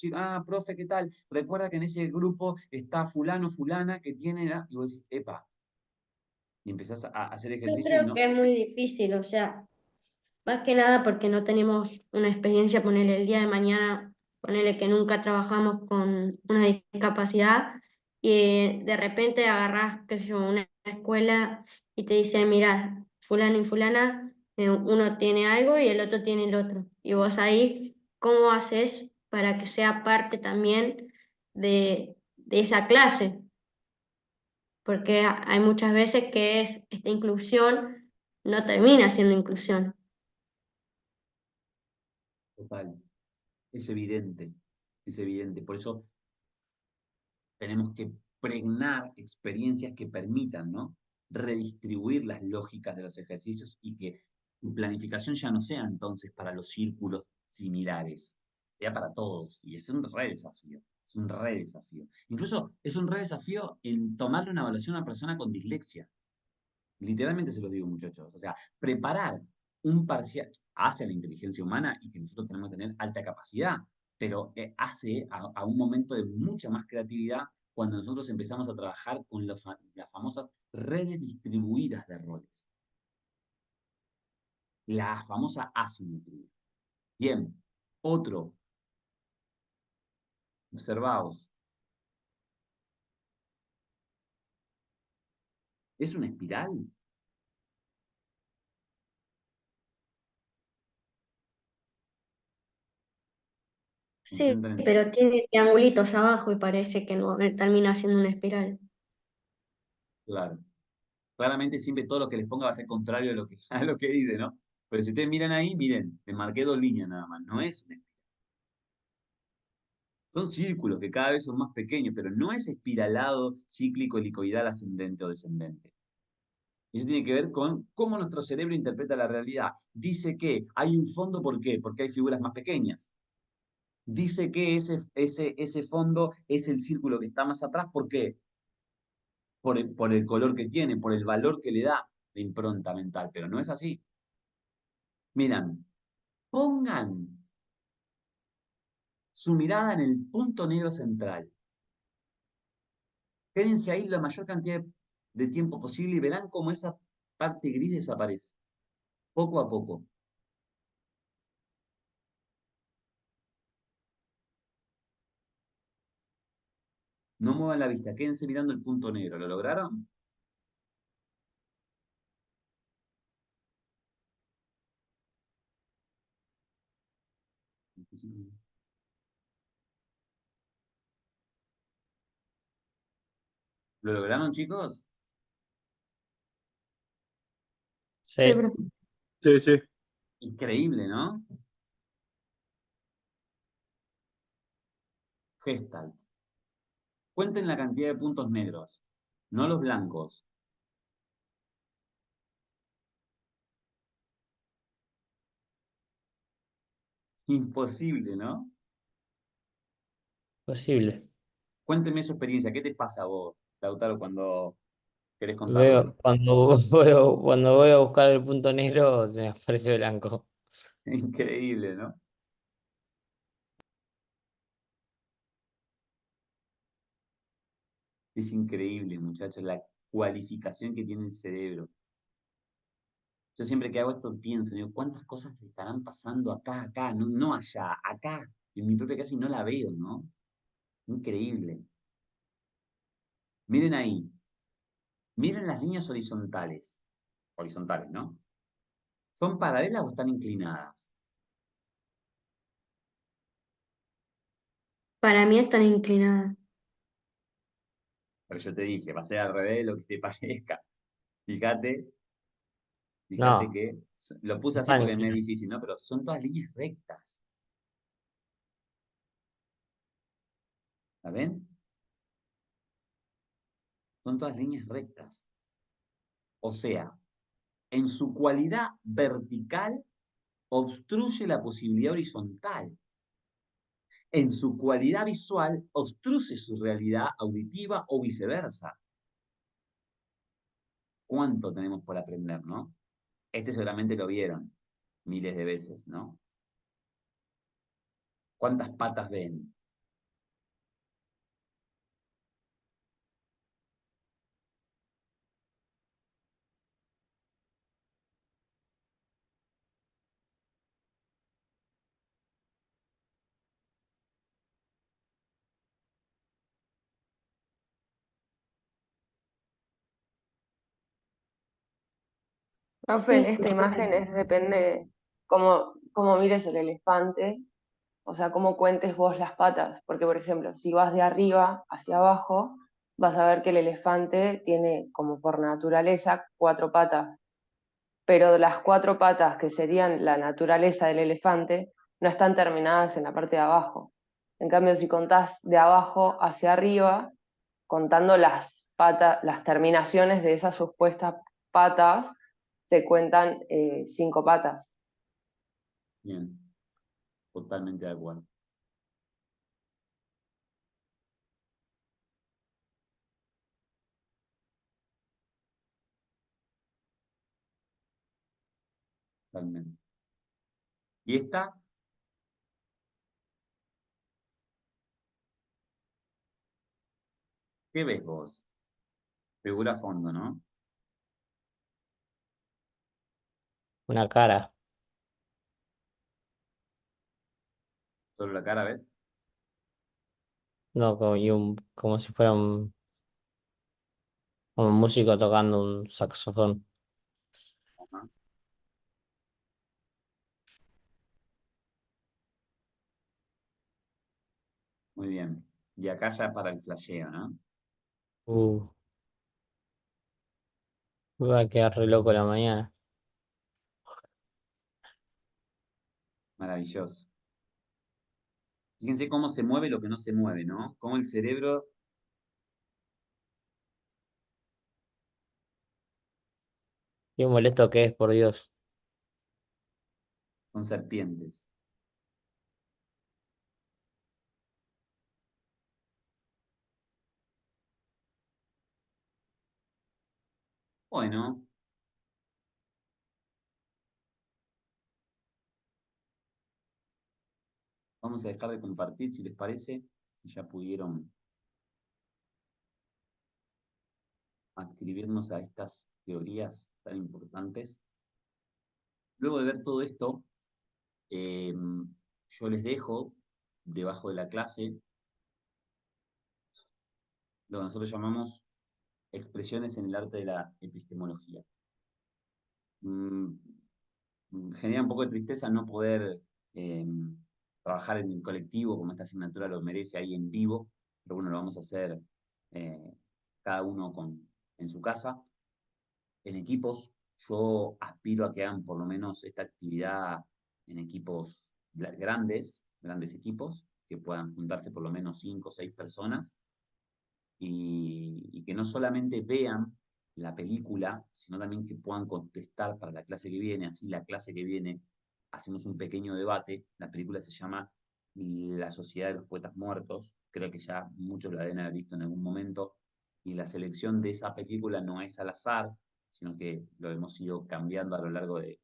Speaker 1: profe, ¿qué tal? Recuerda que en ese grupo está fulano, fulana, que tiene, y vos decís, epa, y empezás a hacer
Speaker 6: Yo
Speaker 1: ejercicio y
Speaker 6: creo
Speaker 1: no,
Speaker 6: que es muy difícil, o sea, más que nada porque no tenemos una experiencia, ponerle el día de mañana, ponerle que nunca trabajamos con una discapacidad y de repente agarrás, qué sé yo, una escuela y te dice, mira, fulano y fulana, uno tiene algo y el otro tiene el otro. Y vos ahí, ¿cómo haces para que sea parte también de esa clase? Porque hay muchas veces que esta inclusión no termina siendo inclusión.
Speaker 1: total, es evidente, es evidente. Por eso tenemos que pregnar experiencias que permitan, ¿no? Redistribuir las lógicas de los ejercicios y que tu planificación ya no sea entonces para los círculos similares, sea para todos. Y es un re desafío, es un re desafío. Incluso es un re desafío en tomarle una evaluación a una persona con dislexia. Literalmente se los digo, muchachos. O sea, preparar un parcial hace a la inteligencia humana y que nosotros tenemos que tener alta capacidad, pero hace a un momento de mucha más creatividad cuando nosotros empezamos a trabajar con las famosas redes distribuidas de roles, la famosa asimetría. Bien, otro, observaos, ¿es una espiral?
Speaker 6: Sí,
Speaker 1: Concentren,
Speaker 6: pero tiene triangulitos abajo y parece que no termina siendo una espiral.
Speaker 1: claro. Claramente siempre todo lo que les ponga va a ser contrario a lo que, a lo que dice, ¿no? Pero si ustedes miran ahí, miren, les marqué 2 líneas nada más, no es una espiral. Son círculos que cada vez son más pequeños, pero no es espiralado, cíclico, helicoidal, ascendente o descendente. Eso tiene que ver con cómo nuestro cerebro interpreta la realidad. Dice que hay un fondo, ¿por qué? Porque hay figuras más pequeñas. Dice que ese fondo es el círculo que está más atrás, ¿por qué? Por el color que tiene, por el valor que le da la impronta mental, pero no es así. Miran, pongan su mirada en el punto negro central. Quédense ahí la mayor cantidad de tiempo posible y verán cómo esa parte gris desaparece, poco a poco. No muevan la vista, quédense mirando el punto negro. ¿Lo lograron? ¿Lo lograron, chicos?
Speaker 6: Sí,
Speaker 2: Sí.
Speaker 6: profe.
Speaker 3: Sí, sí.
Speaker 1: Increíble, ¿no? Gestalt. Cuenten la cantidad de puntos negros, no los blancos. Imposible, ¿no?
Speaker 2: Posible.
Speaker 1: Cuéntenme su experiencia. ¿Qué te pasa a vos, Lautaro, cuando querés contarnos?
Speaker 2: Veo, cuando voy a buscar el punto negro, se me aparece blanco.
Speaker 1: Increíble, ¿no? Es increíble, muchachos, la cualificación que tiene el cerebro. Yo siempre que hago esto pienso, digo, ¿cuántas cosas estarán pasando acá, no, no allá, acá, en mi propia casa y no la veo, ¿no? Increíble. Miren ahí, miren las líneas horizontales. Horizontales, ¿no? ¿Son paralelas o están inclinadas?
Speaker 6: Para mí están inclinadas.
Speaker 1: Pero yo te dije, va a ser al revés de lo que te parezca. Fíjate, fíjate
Speaker 2: No,
Speaker 1: que lo puse así
Speaker 2: están
Speaker 1: porque me es
Speaker 2: inclinadas.
Speaker 1: difícil, ¿no? Pero son todas líneas rectas. ¿La ven? Son todas líneas rectas. O sea, en su cualidad vertical obstruye la posibilidad horizontal. En su cualidad visual obstruye su realidad auditiva o viceversa. ¿Cuánto tenemos por aprender, no? Este seguramente lo vieron miles de veces, ¿no? ¿Cuántas patas ven?
Speaker 9: Profe, en
Speaker 6: Sí,
Speaker 9: esta imagen depende cómo mires el elefante, o sea, cómo cuentes vos las patas. Porque, por ejemplo, si vas de arriba hacia abajo, vas a ver que el elefante tiene, como por naturaleza, 4 patas. Pero las 4 patas que serían la naturaleza del elefante no están terminadas en la parte de abajo. En cambio, si contás de abajo hacia arriba, contando las patas, las terminaciones de esas supuestas patas, se cuentan 5 patas.
Speaker 1: Bien, totalmente de acuerdo. Totalmente. ¿Y esta? ¿Qué ves vos? Figura a fondo, ¿no?
Speaker 2: Una cara.
Speaker 1: ¿Solo la cara ves?
Speaker 2: No, como si fuera un músico tocando un saxofón.
Speaker 1: Ajá. Muy bien. Y acá ya para el flasheo, ¿no?
Speaker 2: Uh, Me va a quedar re loco la mañana.
Speaker 1: Maravilloso. Fíjense cómo se mueve lo que no se mueve, ¿no? Cómo el cerebro
Speaker 2: Qué molesto que es, por Dios.
Speaker 1: son serpientes. Bueno, vamos a dejar de compartir, si les parece, si ya pudieron adscribirnos a estas teorías tan importantes. Luego de ver todo esto, eh, yo les dejo debajo de la clase lo que nosotros llamamos expresiones en el arte de la epistemología. Mm, Genera un poco de tristeza no poder eh, trabajar en el colectivo como esta asignatura lo merece ahí en vivo, pero bueno, lo vamos a hacer eh, cada uno en su casa, en equipos. Yo aspiro a que hagan por lo menos esta actividad en equipos grandes equipos, que puedan juntarse por lo menos 5 o 6 personas y que no solamente vean la película, sino también que puedan contestar para la clase que viene. Así la clase que viene hacemos un pequeño debate. La película se llama La Sociedad de los Poetas Muertos. Creo que ya muchos la deben haber visto en algún momento. Y la selección de esa película no es al azar, sino que lo hemos ido cambiando a lo largo de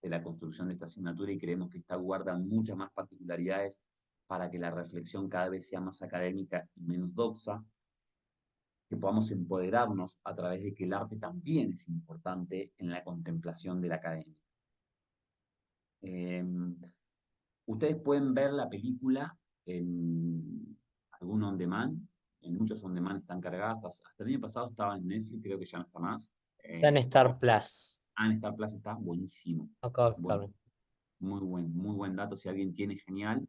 Speaker 1: la construcción de esta asignatura y creemos que esta guarda muchas más particularidades para que la reflexión cada vez sea más académica y menos doxa. que podamos empoderarnos a través de que el arte también es importante en la contemplación de la academia. Ustedes pueden ver la película en algún on demand, en muchos on demand están cargadas, hasta el año pasado estaba en Netflix, creo que ya no está más.
Speaker 2: Está en Star Plus.
Speaker 1: En Star Plus está buenísimo.
Speaker 2: Acabo de
Speaker 1: Bueno,
Speaker 2: fijarme.
Speaker 1: muy buen dato, si alguien tiene, genial.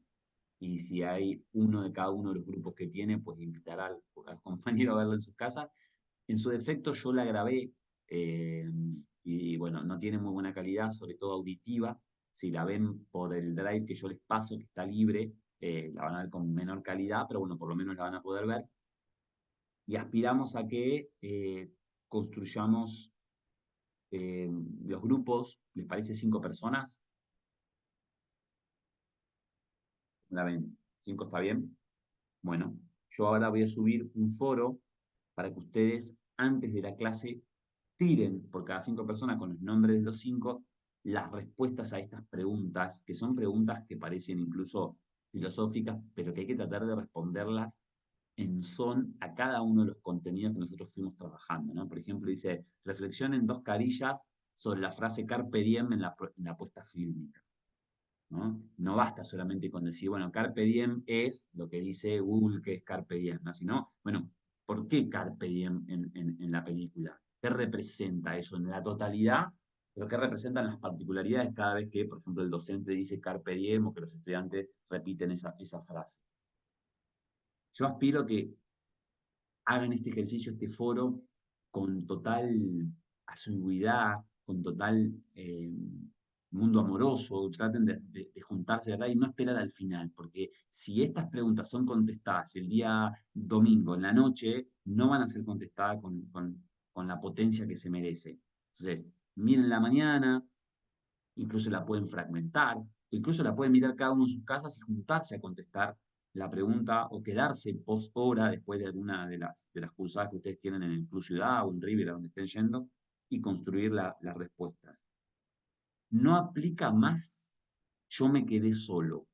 Speaker 1: Y si hay uno de cada uno de los grupos que tiene, pues invitará al compañero a verlo en su casa. En su defecto yo la grabé y bueno, no tiene muy buena calidad, sobre todo auditiva. Si la ven por el drive que yo les paso, que está libre, la van a ver con menor calidad, pero bueno, por lo menos la van a poder ver. Y aspiramos a que construyamos los grupos, ¿les parece 5 personas? ¿La ven? ¿5 está bien? Bueno, yo ahora voy a subir un foro para que ustedes antes de la clase tiren por cada 5 personas con los nombres de los 5 las respuestas a estas preguntas, que son preguntas que parecen incluso filosóficas, pero que hay que tratar de responderlas en son a cada uno de los contenidos que nosotros fuimos trabajando, ¿no? Por ejemplo, dice, reflexión en 2 carillas sobre la frase carpe diem en la apuesta fílmica. ¿No? No basta solamente con decir, bueno, carpe diem es lo que dice Google que es carpe diem, ¿no? Sino, bueno, ¿por qué carpe diem en la película? ¿Qué representa eso en la totalidad? Pero ¿qué representan las particularidades cada vez que, por ejemplo, el docente dice carpe diem o que los estudiantes repiten esa frase? Yo aspiro a que hagan este ejercicio, este foro, con total asiduidad, con total mundo amoroso, traten de juntarse, ¿verdad? Y no esperar al final, porque si estas preguntas son contestadas el día domingo, en la noche, no van a ser contestadas con la potencia que se merece. Entonces, miren la mañana, incluso la pueden fragmentar, incluso la pueden mirar cada uno en sus casas y juntarse a contestar la pregunta o quedarse post hora después de alguna de las cursadas que ustedes tienen en el Club Ciudad o en River, a donde estén yendo, y construir las respuestas. No aplica más, yo me quedé solo.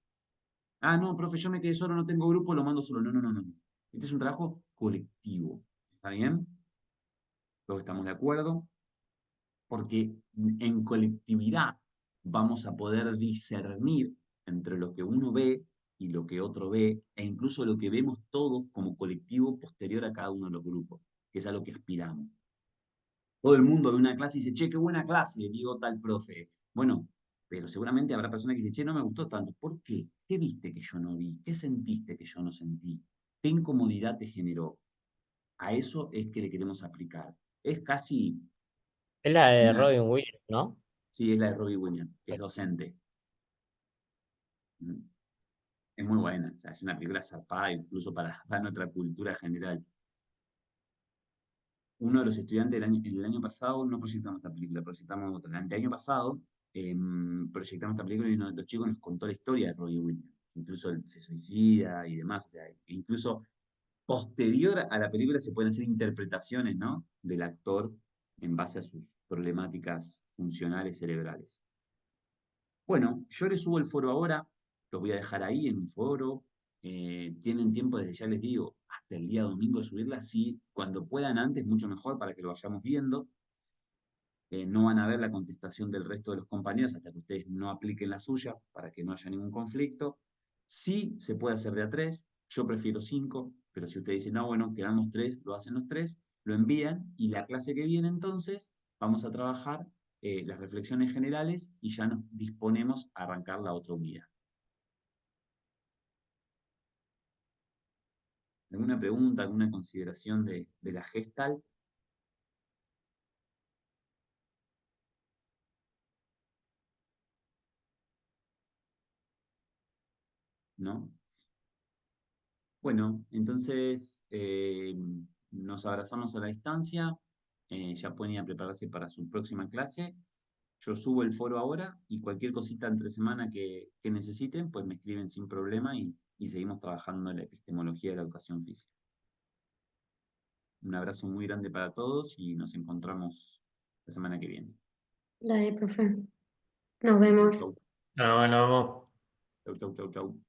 Speaker 1: Ah, no, profe, yo me quedé solo, no tengo grupo, lo mando solo. No, no, no, no. Este es un trabajo colectivo. ¿Está bien? Todos estamos de acuerdo. Porque en colectividad vamos a poder discernir entre lo que uno ve y lo que otro ve, e incluso lo que vemos todos como colectivo posterior a cada uno de los grupos, que es a lo que aspiramos. Todo el mundo ve una clase y dice, che, qué buena clase, digo tal profe. Bueno, pero seguramente habrá personas que dicen, che, no me gustó tanto. ¿Por qué? ¿Qué viste que yo no vi? ¿Qué sentiste que yo no sentí? ¿Qué incomodidad te generó? A eso es que le queremos aplicar. Es casi
Speaker 2: Es la de
Speaker 1: una...
Speaker 2: Robin Williams, ¿no?
Speaker 1: Sí, es la de Robbie Williams, que es docente. Es muy buena, o sea, es una película zarpada incluso para nuestra cultura general. Uno de los estudiantes el año pasado, no proyectamos esta película, proyectamos otra. El año pasado proyectamos esta película y uno de los chicos nos contó la historia de Robbie Williams. Incluso él se suicida y demás, o sea, incluso posterior a la película se pueden hacer interpretaciones, ¿no? Del actor en base a sus problemáticas funcionales cerebrales. Bueno, yo les subo el foro ahora, los voy a dejar ahí en un foro. Tienen tiempo, desde ya les digo, hasta el día domingo de subirla, sí, cuando puedan antes, mucho mejor para que lo vayamos viendo. No van a ver la contestación del resto de los compañeros hasta que ustedes no apliquen la suya, para que no haya ningún conflicto. Sí, se puede hacer de a 3, yo prefiero 5, pero si ustedes dicen, no, bueno, quedamos 3, lo hacen los 3, lo envían y la clase que viene entonces vamos a trabajar las reflexiones generales y ya nos disponemos a arrancar la otra unidad. ¿Alguna pregunta, alguna consideración de la Gestalt? ¿No? Bueno, entonces nos abrazamos a la distancia, ya pueden ir a prepararse para su próxima clase. Yo subo el foro ahora y cualquier cosita entre semana que necesiten, pues me escriben sin problema y seguimos trabajando en la epistemología de la educación física. Un abrazo muy grande para todos y nos encontramos la semana que viene.
Speaker 6: Dale, profe. Nos vemos.
Speaker 1: Chau,
Speaker 7: Bueno, vamos.
Speaker 1: chau, chau, chau, chau.